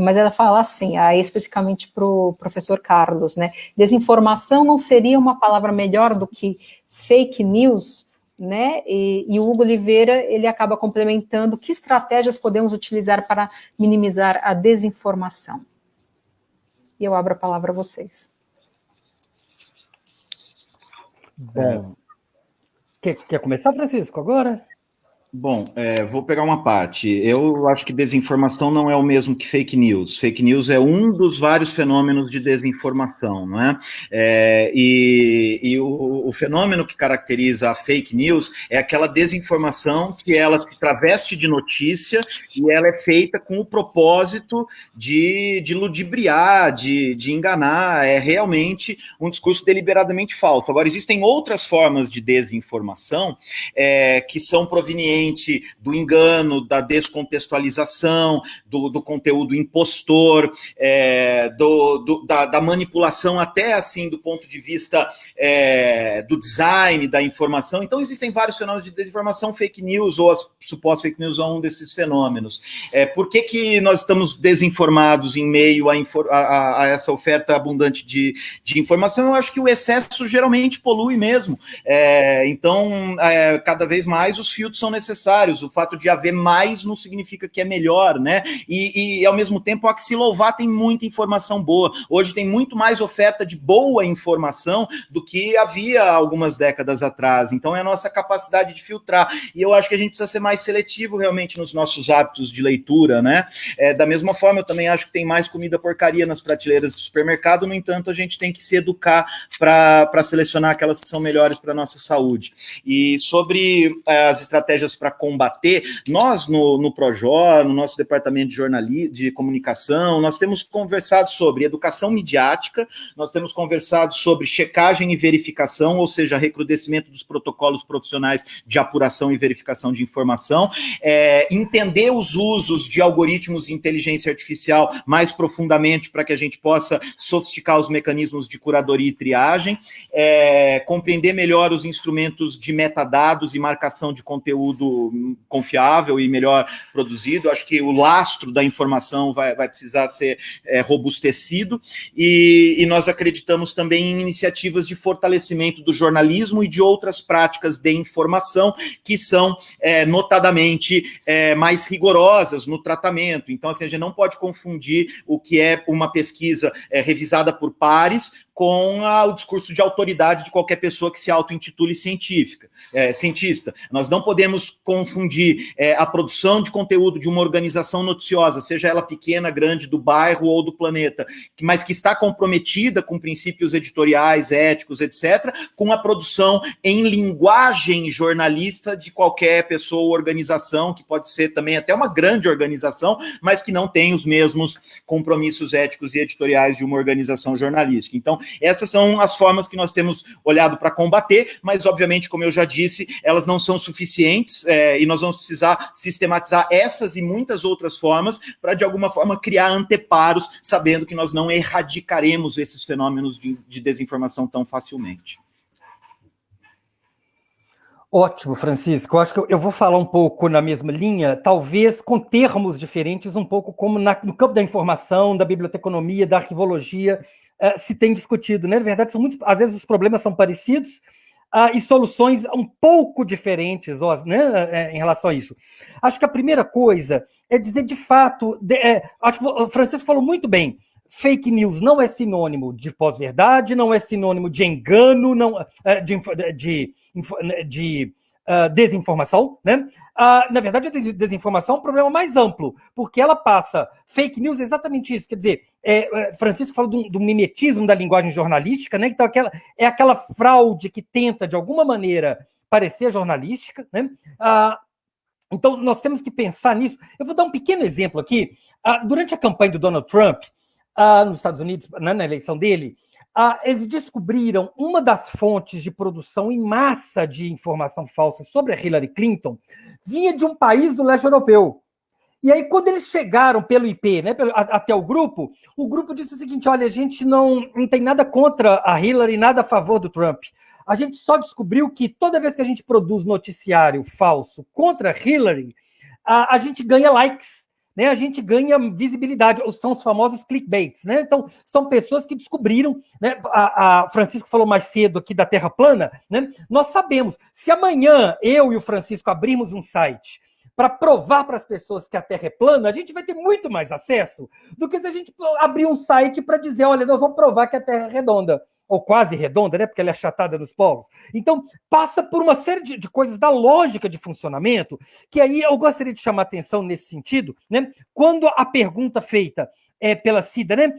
A: mas ela fala assim, especificamente para o professor Carlos, né? Desinformação não seria uma palavra melhor do que fake news? Né? E o Hugo Oliveira, ele acaba complementando: que estratégias podemos utilizar para minimizar a desinformação? E eu abro a palavra a vocês.
B: Bom, quer começar, Francisco, agora?
C: Bom, vou pegar uma parte. Eu acho que desinformação não é o mesmo que fake news. Fake news é um dos vários fenômenos de desinformação, não é? E o fenômeno que caracteriza a fake news é aquela desinformação que ela se traveste de notícia e ela é feita com o propósito de ludibriar, de enganar. É realmente um discurso deliberadamente falso. Agora, existem outras formas de desinformação que são provenientes ambiente do engano, da descontextualização, do conteúdo impostor, da manipulação, até assim do ponto de vista do design da informação. Então existem vários fenômenos de desinformação, fake news, ou as supostas fake news são um desses fenômenos. Por que nós estamos desinformados em meio a essa oferta abundante de informação? Eu acho que o excesso geralmente polui mesmo. Então, cada vez mais os filtros são necessários. O fato de haver mais não significa que é melhor, né? E ao mesmo tempo, há que se louvar, tem muita informação boa. Hoje tem muito mais oferta de boa informação do que havia algumas décadas atrás. Então, é a nossa capacidade de filtrar. E eu acho que a gente precisa ser mais seletivo realmente nos nossos hábitos de leitura, né? Da mesma forma, eu também acho que tem mais comida porcaria nas prateleiras do supermercado. No entanto, a gente tem que se educar para selecionar aquelas que são melhores para a nossa saúde. E sobre as estratégias para combater, nós no Projó, no nosso departamento de jornalismo, de comunicação, nós temos conversado sobre educação midiática, nós temos conversado sobre checagem e verificação, ou seja, recrudescimento dos protocolos profissionais de apuração e verificação de informação, entender os usos de algoritmos de inteligência artificial mais profundamente para que a gente possa sofisticar os mecanismos de curadoria e triagem, compreender melhor os instrumentos de metadados e marcação de conteúdo confiável e melhor produzido. Acho que o lastro da informação vai precisar ser robustecido, e nós acreditamos também em iniciativas de fortalecimento do jornalismo e de outras práticas de informação que são notadamente mais rigorosas no tratamento. Então, assim, a gente não pode confundir o que é uma pesquisa revisada por pares com o discurso de autoridade de qualquer pessoa que se auto-intitule cientista. Nós não podemos confundir a produção de conteúdo de uma organização noticiosa, seja ela pequena, grande, do bairro ou do planeta, mas que está comprometida com princípios editoriais, éticos, etc., com a produção em linguagem jornalista de qualquer pessoa ou organização, que pode ser também até uma grande organização, mas que não tem os mesmos compromissos éticos e editoriais de uma organização jornalística. Então, essas são as formas que nós temos olhado para combater, mas, obviamente, como eu já disse, elas não são suficientes, e nós vamos precisar sistematizar essas e muitas outras formas para, de alguma forma, criar anteparos, sabendo que nós não erradicaremos esses fenômenos de desinformação tão facilmente.
B: Ótimo, Francisco. Eu acho que eu vou falar um pouco na mesma linha, talvez com termos diferentes, um pouco como no campo da informação, da biblioteconomia, da arquivologia, se tem discutido, né? Na verdade, às vezes os problemas são parecidos e soluções um pouco diferentes, né, em relação a isso. Acho que a primeira coisa é dizer, de fato, acho que o Francisco falou muito bem, fake news não é sinônimo de pós-verdade, não é sinônimo de engano, de desinformação, né? Na verdade, a desinformação é um problema mais amplo, porque ela passa fake news, exatamente isso, quer dizer, Francisco falou do mimetismo da linguagem jornalística, né? Então aquela fraude que tenta, de alguma maneira, parecer jornalística, né? Então nós temos que pensar nisso. Eu vou dar um pequeno exemplo aqui. Durante a campanha do Donald Trump, nos Estados Unidos, na eleição dele, eles descobriram uma das fontes de produção em massa de informação falsa sobre a Hillary Clinton vinha de um país do leste europeu. E aí, quando eles chegaram pelo IP, né, até o grupo disse o seguinte, olha, a gente não tem nada contra a Hillary, nada a favor do Trump. A gente só descobriu que toda vez que a gente produz noticiário falso contra Hillary, a gente ganha likes, né? A gente ganha visibilidade, são os famosos clickbaits, né? Então, são pessoas que descobriram, né? Francisco falou mais cedo aqui da Terra plana, né? Nós sabemos, se amanhã eu e o Francisco abrirmos um site para provar para as pessoas que a Terra é plana, a gente vai ter muito mais acesso do que se a gente abrir um site para dizer, olha, nós vamos provar que a Terra é redonda, ou quase redonda, né? Porque ela é achatada nos polos. Então, passa por uma série de coisas da lógica de funcionamento, que aí eu gostaria de chamar a atenção nesse sentido, né? Quando a pergunta feita pela Cida, né?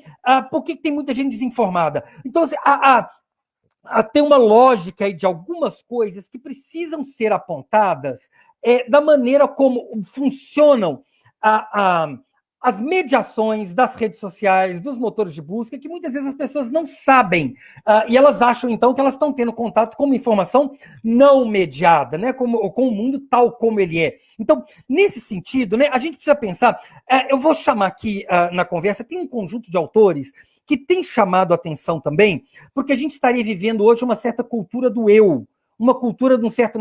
B: Por que tem muita gente desinformada? Então, assim, tem uma lógica aí de algumas coisas que precisam ser apontadas da maneira como funcionam as mediações das redes sociais, dos motores de busca, que muitas vezes as pessoas não sabem, e elas acham, então, que elas estão tendo contato com uma informação não mediada, né, com o mundo tal como ele é. Então, nesse sentido, né, a gente precisa pensar, eu vou chamar aqui na conversa, tem um conjunto de autores que tem chamado a atenção também, porque a gente estaria vivendo hoje uma certa cultura do eu, uma cultura de um certo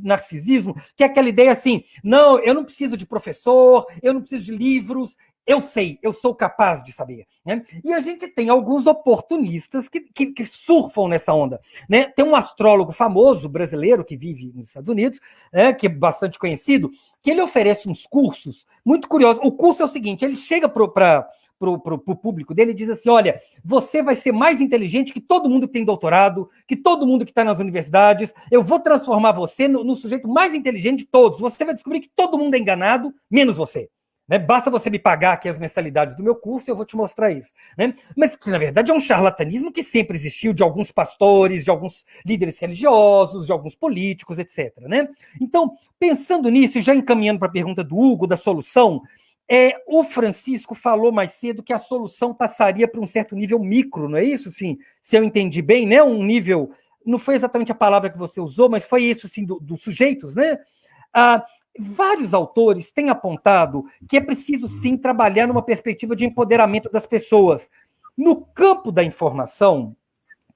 B: narcisismo, que é aquela ideia assim, não, eu não preciso de professor, eu não preciso de livros, eu sei, eu sou capaz de saber. Né? E a gente tem alguns oportunistas que surfam nessa onda. Né? Tem um astrólogo famoso, brasileiro, que vive nos Estados Unidos, né, que é bastante conhecido, que ele oferece uns cursos muito curiosos. O curso é o seguinte, ele chega para o público dele e diz assim, olha, você vai ser mais inteligente que todo mundo que tem doutorado, que todo mundo que está nas universidades, eu vou transformar você no sujeito mais inteligente de todos, você vai descobrir que todo mundo é enganado, menos você. Né? Basta você me pagar aqui as mensalidades do meu curso e eu vou te mostrar isso. Né? Mas que, na verdade, é um charlatanismo que sempre existiu de alguns pastores, de alguns líderes religiosos, de alguns políticos, etc. Né? Então, pensando nisso e já encaminhando para a pergunta do Hugo, da solução, o Francisco falou mais cedo que a solução passaria para um certo nível micro, não é isso? Sim, se eu entendi bem, né? Um nível, não foi exatamente a palavra que você usou, mas foi isso, sim, dos sujeitos, né? Vários autores têm apontado que é preciso, sim, trabalhar numa perspectiva de empoderamento das pessoas. No campo da informação,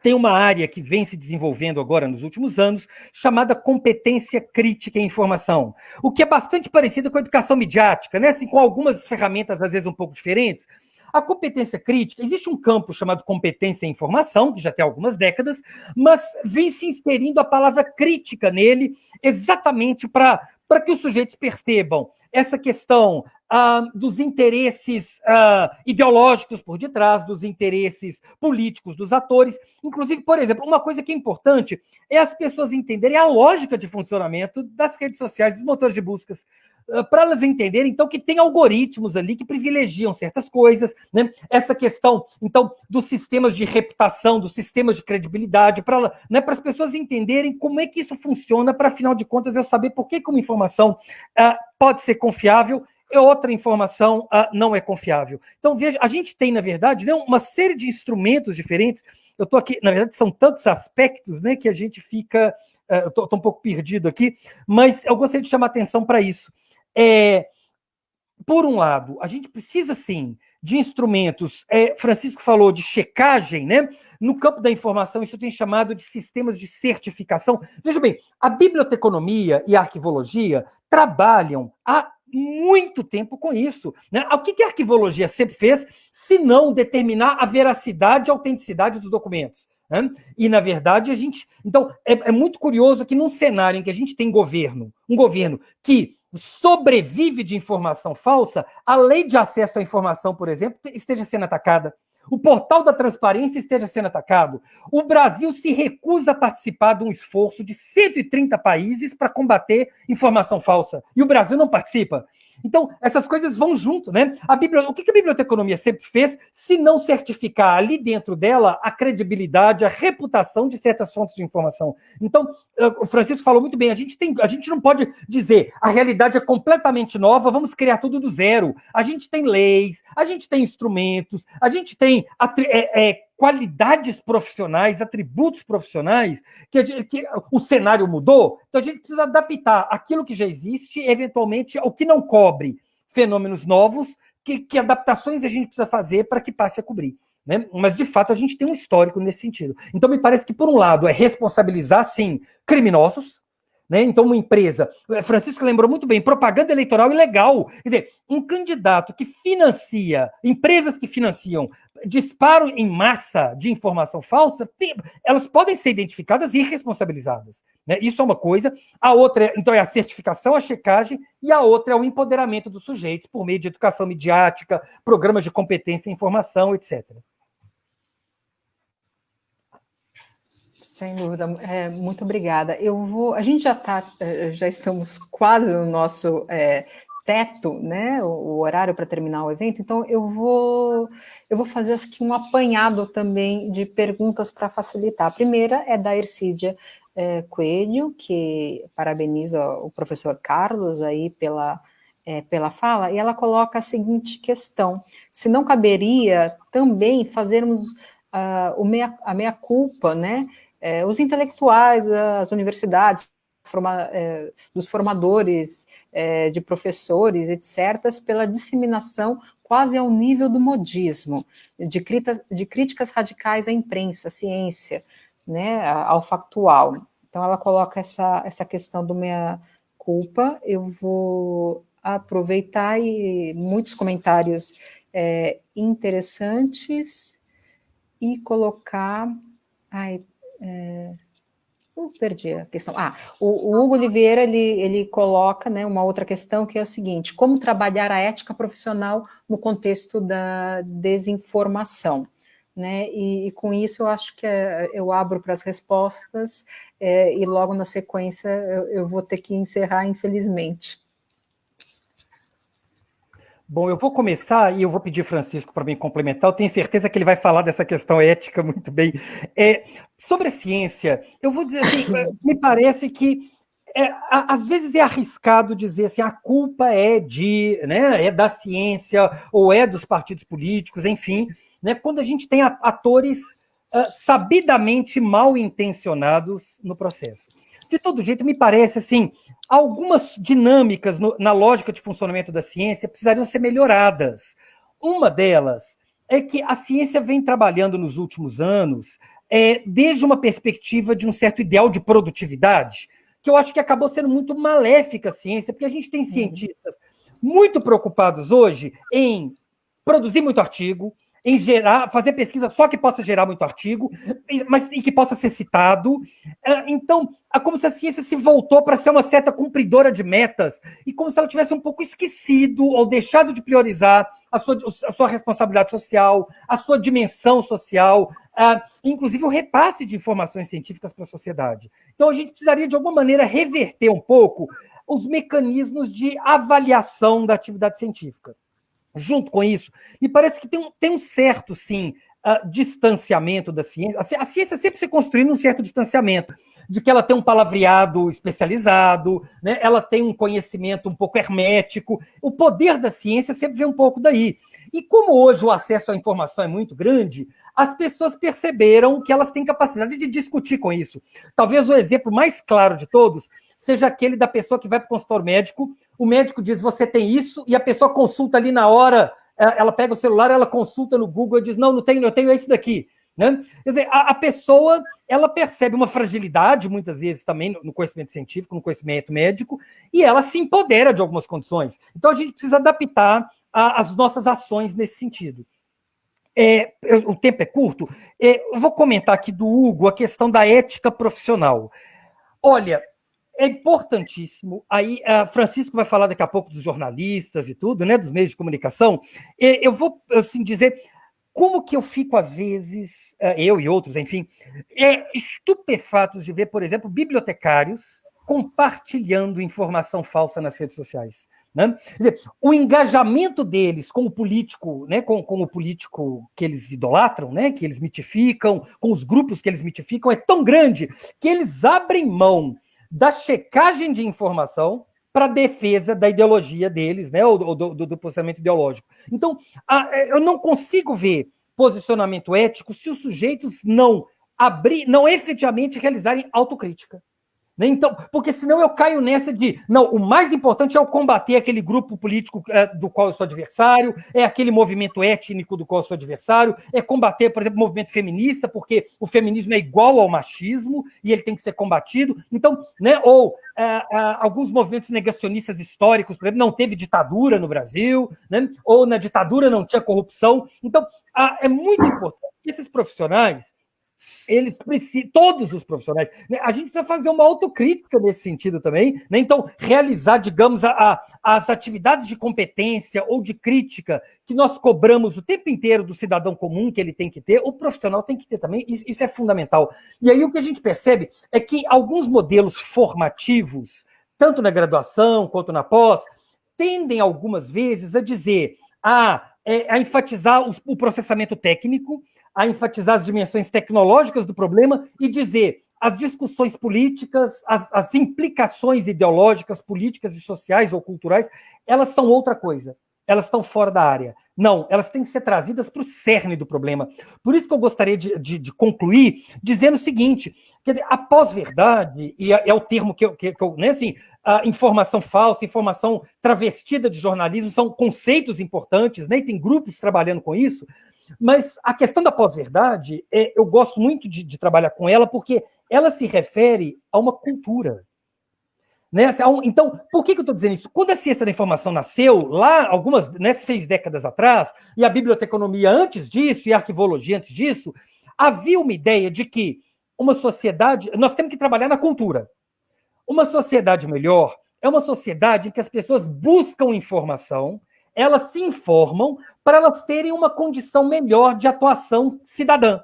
B: tem uma área que vem se desenvolvendo agora nos últimos anos, chamada competência crítica em informação, o que é bastante parecido com a educação midiática, né? Assim, com algumas ferramentas, às vezes, um pouco diferentes. A competência crítica, existe um campo chamado competência em informação, que já tem algumas décadas, mas vem se inserindo a palavra crítica nele, exatamente para que os sujeitos percebam essa questão dos interesses ideológicos por detrás, dos interesses políticos dos atores. Inclusive, por exemplo, uma coisa que é importante é as pessoas entenderem a lógica de funcionamento das redes sociais, dos motores de buscas, para elas entenderem, então, que tem algoritmos ali que privilegiam certas coisas, né? Essa questão, então, dos sistemas de reputação, dos sistemas de credibilidade, para as pessoas entenderem como é que isso funciona, para, afinal de contas, eu saber por que uma informação pode ser confiável e outra informação não é confiável. Então, veja, a gente tem, na verdade, né, uma série de instrumentos diferentes. Eu estou aqui, na verdade, são tantos aspectos, né, que a gente fica... eu estou um pouco perdido aqui, mas eu gostaria de chamar atenção para isso. Por um lado, a gente precisa, sim, de instrumentos, Francisco falou de checagem, né? No campo da informação, isso tem chamado de sistemas de certificação. Veja bem, a biblioteconomia e a arquivologia trabalham há muito tempo com isso. Né? O que a arquivologia sempre fez, se não determinar a veracidade e a autenticidade dos documentos? Né? E, na verdade, a gente... Então, é muito curioso que num cenário em que a gente tem um governo que sobrevive de informação falsa, a lei de acesso à informação, por exemplo, esteja sendo atacada. O portal da transparência esteja sendo atacado. O Brasil se recusa a participar de um esforço de 130 países para combater informação falsa. E o Brasil não participa. Então, essas coisas vão junto, né? O que a biblioteconomia sempre fez, se não certificar ali dentro dela a credibilidade, a reputação de certas fontes de informação? Então, o Francisco falou muito bem, a gente não pode dizer a realidade é completamente nova, vamos criar tudo do zero. A gente tem leis, a gente tem instrumentos, a gente tem qualidades profissionais, atributos profissionais, que o cenário mudou, então a gente precisa adaptar aquilo que já existe, eventualmente, ao que não cobre fenômenos novos, que adaptações a gente precisa fazer para que passe a cobrir. Né? Mas, de fato, a gente tem um histórico nesse sentido. Então, me parece que, por um lado, é responsabilizar, sim, criminosos, né? Então, uma empresa, Francisco lembrou muito bem, propaganda eleitoral ilegal. Quer dizer, um candidato que financia, empresas que financiam disparo em massa de informação falsa, elas podem ser identificadas e responsabilizadas. Né? Isso é uma coisa. A outra, então, é a certificação, a checagem, e a outra é o empoderamento dos sujeitos por meio de educação midiática, programas de competência em informação, etc.
A: Sem dúvida, muito obrigada. A gente já estamos quase no nosso teto, né? O horário para terminar o evento. Então eu vou fazer aqui um apanhado também de perguntas para facilitar. A primeira é da Ercídia Coelho, que parabeniza o professor Carlos aí pela pela fala, e ela coloca a seguinte questão: se não caberia também fazermos a meia-culpa, né? Os intelectuais, as universidades, dos formadores, de professores, etc., pela disseminação quase ao nível do modismo, de críticas radicais à imprensa, à ciência, né, ao factual. Então, ela coloca essa questão do meia-culpa. Eu vou aproveitar e muitos comentários interessantes e colocar... perdi a questão. O Hugo Oliveira, ele coloca, né, uma outra questão, que é o seguinte: como trabalhar a ética profissional no contexto da desinformação, né? E com isso eu acho que eu abro para as respostas, e logo na sequência eu vou ter que encerrar, infelizmente.
B: Bom, eu vou começar e eu vou pedir Francisco para me complementar. Eu tenho certeza que ele vai falar dessa questão ética muito bem. Sobre a ciência, eu vou dizer assim, me parece que às vezes é arriscado dizer assim, a culpa é da ciência ou é dos partidos políticos, enfim, né, quando a gente tem atores sabidamente mal intencionados no processo. De todo jeito, me parece assim, algumas dinâmicas na lógica de funcionamento da ciência precisariam ser melhoradas. Uma delas é que a ciência vem trabalhando nos últimos anos desde uma perspectiva de um certo ideal de produtividade, que eu acho que acabou sendo muito maléfica a ciência, porque a gente tem cientistas muito preocupados hoje em produzir muito artigo, em fazer pesquisa só que possa gerar muito artigo, mas e que possa ser citado. Então, é como se a ciência se voltou para ser uma certa cumpridora de metas, e como se ela tivesse um pouco esquecido ou deixado de priorizar a sua responsabilidade social, a sua dimensão social, inclusive o repasse de informações científicas para a sociedade. Então, a gente precisaria, de alguma maneira, reverter um pouco os mecanismos de avaliação da atividade científica. Junto com isso, me parece que tem um certo, sim, distanciamento da ciência. A ciência sempre se construiu num certo distanciamento, de que ela tem um palavreado especializado, né? Ela tem um conhecimento um pouco hermético. O poder da ciência sempre vem um pouco daí. E como hoje o acesso à informação é muito grande, as pessoas perceberam que elas têm capacidade de discutir com isso. Talvez o exemplo mais claro de todos seja aquele da pessoa que vai para o consultório médico, o médico diz, você tem isso, e a pessoa consulta ali na hora, ela pega o celular, ela consulta no Google e diz, não tenho, eu tenho isso daqui. Né? Quer dizer, a pessoa, ela percebe uma fragilidade, muitas vezes também no conhecimento científico, no conhecimento médico, e ela se empodera de algumas condições. Então, a gente precisa adaptar as nossas ações nesse sentido. O tempo é curto. Eu vou comentar aqui do Hugo a questão da ética profissional. Olha, é importantíssimo. Aí, Francisco vai falar daqui a pouco dos jornalistas e tudo, né, dos meios de comunicação. Eu vou, assim, dizer como que eu fico, às vezes, eu e outros, enfim, estupefatos de ver, por exemplo, bibliotecários compartilhando informação falsa nas redes sociais. Né? Quer dizer, o engajamento deles com o político, né, com o político que eles idolatram, né, que eles mitificam, com os grupos que eles mitificam, é tão grande que eles abrem mão da checagem de informação para a defesa da ideologia deles, né, ou do posicionamento ideológico. Então, eu não consigo ver posicionamento ético se os sujeitos não efetivamente realizarem autocrítica. Então, porque senão eu caio nessa de, não, o mais importante é eu combater aquele grupo político do qual eu sou adversário, é aquele movimento étnico do qual eu sou adversário, é combater, por exemplo, o movimento feminista, porque o feminismo é igual ao machismo e ele tem que ser combatido. Então, né, ou alguns movimentos negacionistas históricos, por exemplo, não teve ditadura no Brasil, né, ou na ditadura não tinha corrupção. Então, é muito importante que esses profissionais, eles precisam, todos os profissionais, né? A gente precisa fazer uma autocrítica nesse sentido também, né? Então, realizar, digamos, as atividades de competência ou de crítica que nós cobramos o tempo inteiro do cidadão comum que ele tem que ter, o profissional tem que ter também, isso é fundamental. E aí o que a gente percebe é que alguns modelos formativos, tanto na graduação quanto na pós, tendem algumas vezes a dizer, a enfatizar o processamento técnico, a enfatizar as dimensões tecnológicas do problema e dizer as discussões políticas, as implicações ideológicas, políticas e sociais ou culturais, elas são outra coisa. Elas estão fora da área. Não, elas têm que ser trazidas para o cerne do problema. Por isso que eu gostaria de concluir dizendo o seguinte, quer dizer, a pós-verdade, e é o termo que eu né, assim, a informação falsa, informação travestida de jornalismo, são conceitos importantes, né, e tem grupos trabalhando com isso, mas a questão da pós-verdade, eu gosto muito de trabalhar com ela, porque ela se refere a uma cultura. Né? Então, por que eu estou dizendo isso? Quando a ciência da informação nasceu, lá, 6 décadas atrás, e a biblioteconomia antes disso, e a arquivologia antes disso, havia uma ideia de que uma sociedade... Nós temos que trabalhar na cultura. Uma sociedade melhor é uma sociedade em que as pessoas buscam informação, elas se informam para elas terem uma condição melhor de atuação cidadã,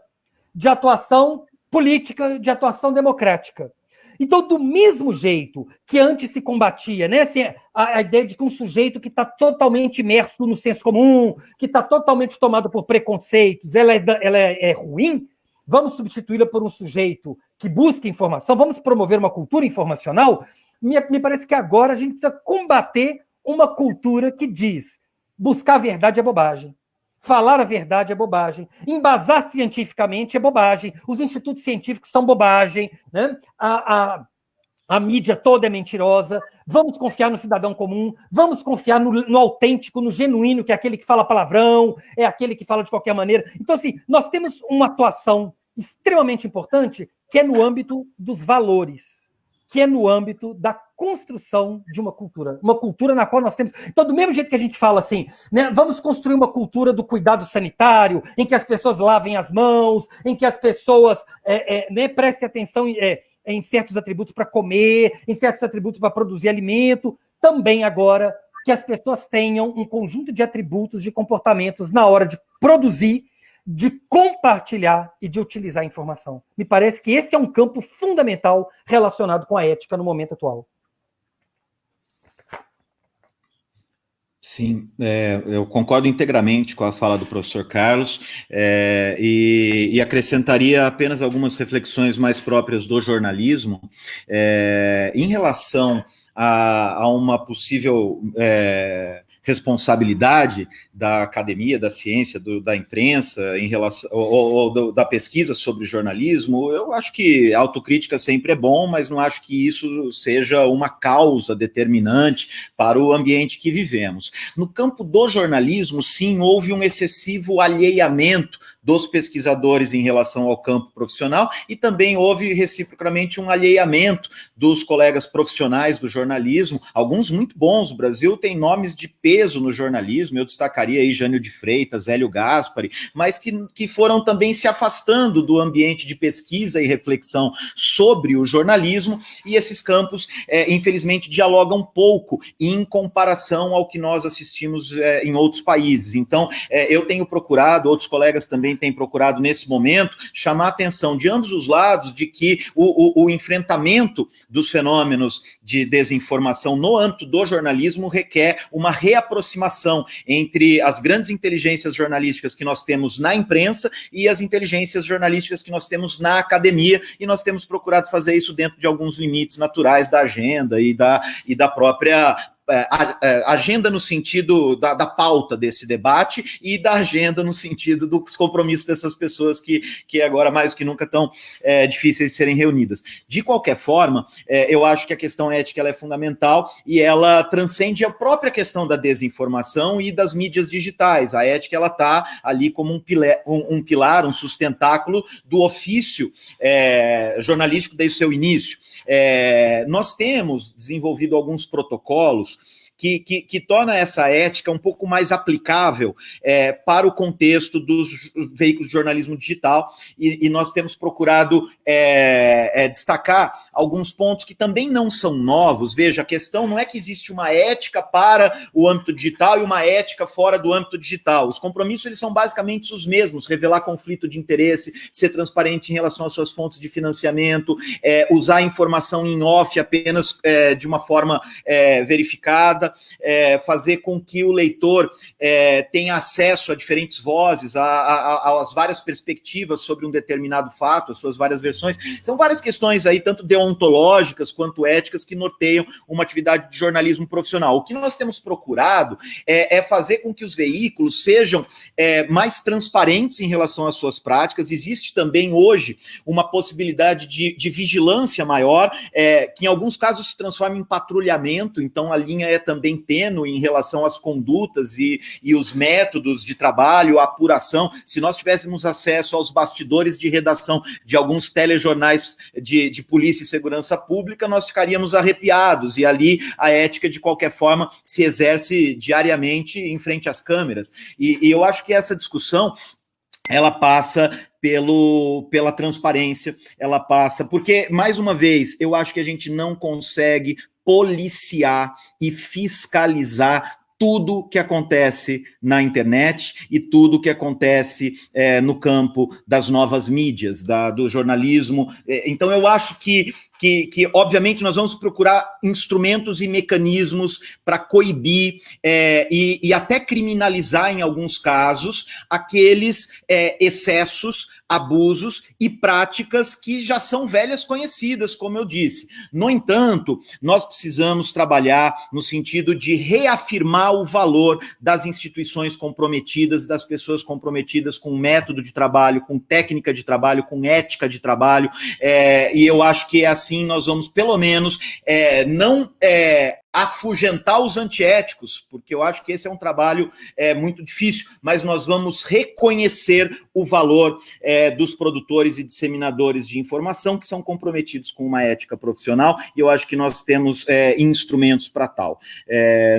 B: de atuação política, de atuação democrática. Então, do mesmo jeito que antes se combatia, né, assim, a ideia de que um sujeito que está totalmente imerso no senso comum, que está totalmente tomado por preconceitos, ela é ruim, vamos substituí-la por um sujeito que busca informação, vamos promover uma cultura informacional. Me parece que agora a gente precisa combater uma cultura que diz buscar a verdade é bobagem. Falar a verdade é bobagem. Embasar cientificamente é bobagem. Os institutos científicos são bobagem. Né? A mídia toda é mentirosa. Vamos confiar no cidadão comum. Vamos confiar no autêntico, no genuíno, que é aquele que fala palavrão, é aquele que fala de qualquer maneira. Então, assim, nós temos uma atuação extremamente importante que é no âmbito dos valores, que é no âmbito da construção de uma cultura na qual nós temos... Então, do mesmo jeito que a gente fala assim, né, vamos construir uma cultura do cuidado sanitário, em que as pessoas lavem as mãos, em que as pessoas né, prestem atenção em certos atributos para comer, em certos atributos para produzir alimento, também agora que as pessoas tenham um conjunto de atributos, de comportamentos na hora de produzir, de compartilhar e de utilizar a informação. Me parece que esse é um campo fundamental relacionado com a ética no momento atual.
C: Sim, eu concordo integralmente com a fala do professor Carlos e acrescentaria apenas algumas reflexões mais próprias do jornalismo em relação a uma possível responsabilidade da academia, da ciência, da imprensa, em relação ou da pesquisa sobre jornalismo. Eu acho que a autocrítica sempre é bom, mas não acho que isso seja uma causa determinante para o ambiente que vivemos. No campo do jornalismo, sim, houve um excessivo alheiamento dos pesquisadores em relação ao campo profissional e também houve reciprocamente um alheiamento dos colegas profissionais do jornalismo, alguns muito bons. O Brasil tem nomes de peso no jornalismo, eu destacaria aí Jânio de Freitas, Hélio Gaspari, mas que foram também se afastando do ambiente de pesquisa e reflexão sobre o jornalismo, e esses campos, infelizmente, dialogam pouco em comparação ao que nós assistimos em outros países. Então, eu tenho procurado, outros colegas também têm procurado nesse momento, chamar a atenção de ambos os lados de que o enfrentamento dos fenômenos de desinformação no âmbito do jornalismo requer uma reaproximação entre as grandes inteligências jornalísticas que nós temos na imprensa e as inteligências jornalísticas que nós temos na academia, e nós temos procurado fazer isso dentro de alguns limites naturais da agenda e da própria agenda no sentido da pauta desse debate e da agenda no sentido dos compromissos dessas pessoas que agora mais do que nunca estão difíceis de serem reunidas. De qualquer forma, eu acho que a questão ética ela é fundamental e ela transcende a própria questão da desinformação e das mídias digitais. A ética ela está ali como um pilar, um sustentáculo do ofício jornalístico desde o seu início. Nós temos desenvolvido alguns protocolos que torna essa ética um pouco mais aplicável para o contexto dos veículos de jornalismo digital, e nós temos procurado destacar alguns pontos que também não são novos. Veja, a questão não é que existe uma ética para o âmbito digital e uma ética fora do âmbito digital. Os compromissos eles são basicamente os mesmos: revelar conflito de interesse, ser transparente em relação às suas fontes de financiamento, usar a informação em off apenas de uma forma verificada, aberta, fazer com que o leitor tenha acesso a diferentes vozes, às várias perspectivas sobre um determinado fato, as suas várias versões. São várias questões aí, tanto deontológicas quanto éticas, que norteiam uma atividade de jornalismo profissional. O que nós temos procurado é fazer com que os veículos sejam mais transparentes em relação às suas práticas. Existe também hoje uma possibilidade de vigilância maior, que em alguns casos se transforma em patrulhamento, então a linha é também tênue em relação às condutas e os métodos de trabalho, a apuração. Se nós tivéssemos acesso aos bastidores de redação de alguns telejornais de polícia e segurança pública, nós ficaríamos arrepiados, e ali a ética, de qualquer forma, se exerce diariamente em frente às câmeras. E eu acho que essa discussão, ela passa pela transparência, ela passa... Porque, mais uma vez, eu acho que a gente não consegue policiar e fiscalizar tudo que acontece na internet e tudo que acontece no campo das novas mídias, do jornalismo. Então, eu acho que, obviamente, nós vamos procurar instrumentos e mecanismos para coibir e até criminalizar, em alguns casos, aqueles excessos, abusos e práticas que já são velhas conhecidas, como eu disse. No entanto, nós precisamos trabalhar no sentido de reafirmar o valor das instituições comprometidas, das pessoas comprometidas com método de trabalho, com técnica de trabalho, com ética de trabalho, e eu acho que assim nós vamos, pelo menos, não afugentar os antiéticos, porque eu acho que esse é um trabalho muito difícil, mas nós vamos reconhecer o valor dos produtores e disseminadores de informação que são comprometidos com uma ética profissional, e eu acho que nós temos instrumentos para tal.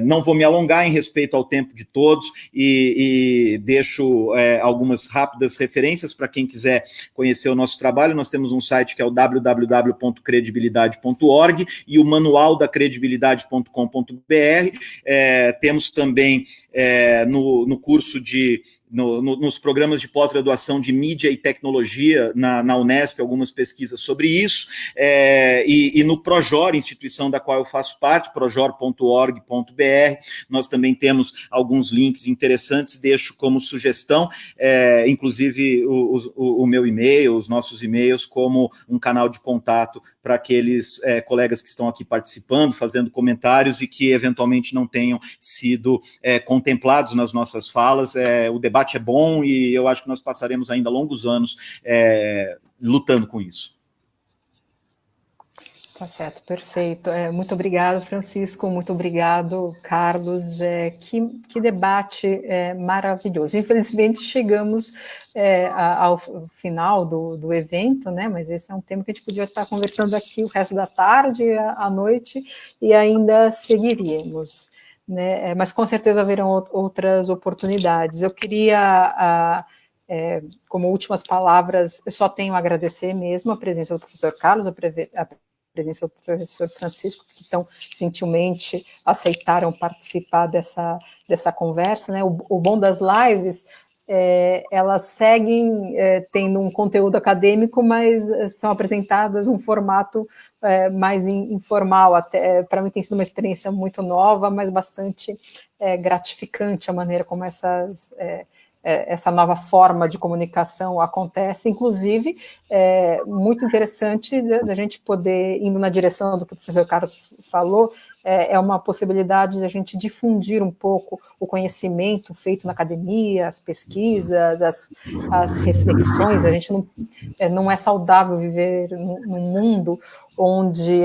C: Não vou me alongar em respeito ao tempo de todos e deixo algumas rápidas referências para quem quiser conhecer o nosso trabalho. Nós temos um site que é o www.credibilidade.org e o manual da credibilidade.com.br. Temos também no curso nos programas de pós-graduação de mídia e tecnologia na Unesp, algumas pesquisas sobre isso, e no Projor, instituição da qual eu faço parte, projor.org.br, nós também temos alguns links interessantes, deixo como sugestão, inclusive o meu e-mail, os nossos e-mails, como um canal de contato para aqueles colegas que estão aqui participando, fazendo comentários e que eventualmente não tenham sido contemplados nas nossas falas. O debate é bom e eu acho que nós passaremos ainda longos anos lutando com isso.
A: Tá certo, perfeito. Muito obrigado, Francisco, muito obrigado, Carlos. Que debate maravilhoso. Infelizmente, chegamos ao final do evento, né? Mas esse é um tema que a gente podia estar conversando aqui o resto da tarde, à noite, e ainda seguiríamos, né? Mas com certeza haverão outras oportunidades. Eu queria... como últimas palavras, eu só tenho a agradecer mesmo a presença do professor Carlos, a presença do professor Francisco, que tão gentilmente aceitaram participar dessa conversa, né? O bom das lives, elas seguem tendo um conteúdo acadêmico, mas são apresentadas num formato mais informal. Até para mim tem sido uma experiência muito nova, mas bastante gratificante a maneira como essa nova forma de comunicação acontece, inclusive, muito interessante da gente poder, indo na direção do que o professor Carlos falou, é uma possibilidade de a gente difundir um pouco o conhecimento feito na academia, as pesquisas, as reflexões. A gente não é saudável viver num mundo onde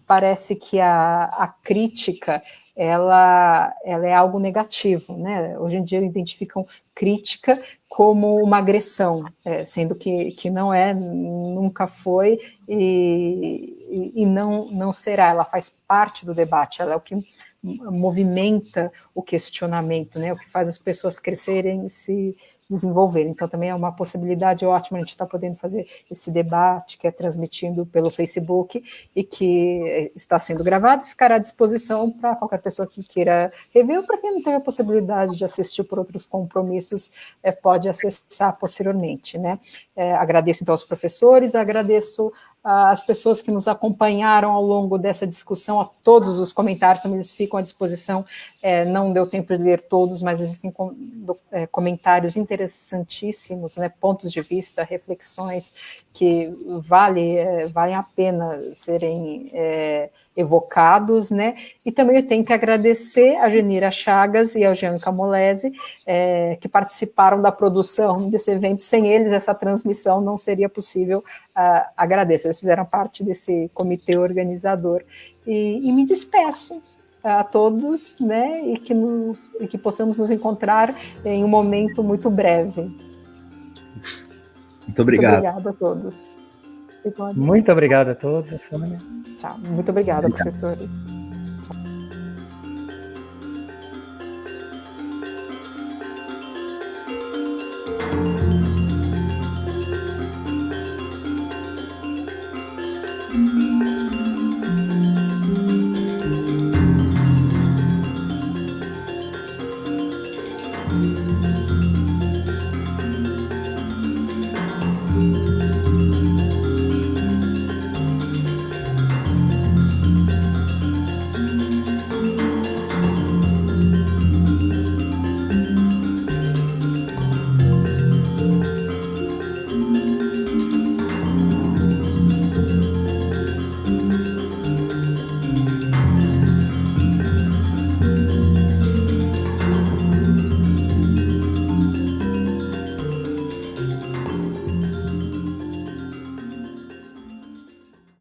A: parece que a crítica ela é algo negativo, né? Hoje em dia identificam crítica como uma agressão, sendo que não nunca foi e não será. Ela faz parte do debate, ela é o que movimenta o questionamento, né? O que faz as pessoas crescerem e se desenvolver. Então, também é uma possibilidade ótima a gente estar podendo fazer esse debate que é transmitido pelo Facebook e que está sendo gravado e ficará à disposição para qualquer pessoa que queira rever ou para quem não teve a possibilidade de assistir por outros compromissos, pode acessar posteriormente, né? Agradeço, então, aos professores, agradeço as pessoas que nos acompanharam ao longo dessa discussão, a todos os comentários, também eles ficam à disposição, não deu tempo de ler todos, mas existem comentários interessantíssimos, né, pontos de vista, reflexões que valem a pena serem evocados, né? E também eu tenho que agradecer a Genira Chagas e ao Jean Camolese, que participaram da produção desse evento. Sem eles, essa transmissão não seria possível. Agradeço, eles fizeram parte desse comitê organizador. E me despeço a todos, né? E que possamos nos encontrar em um momento muito breve.
C: Muito obrigado.
A: Muito obrigada a todos.
B: Muito obrigado a todos, Sônia.
A: Tá, muito obrigada, professores. Tchau.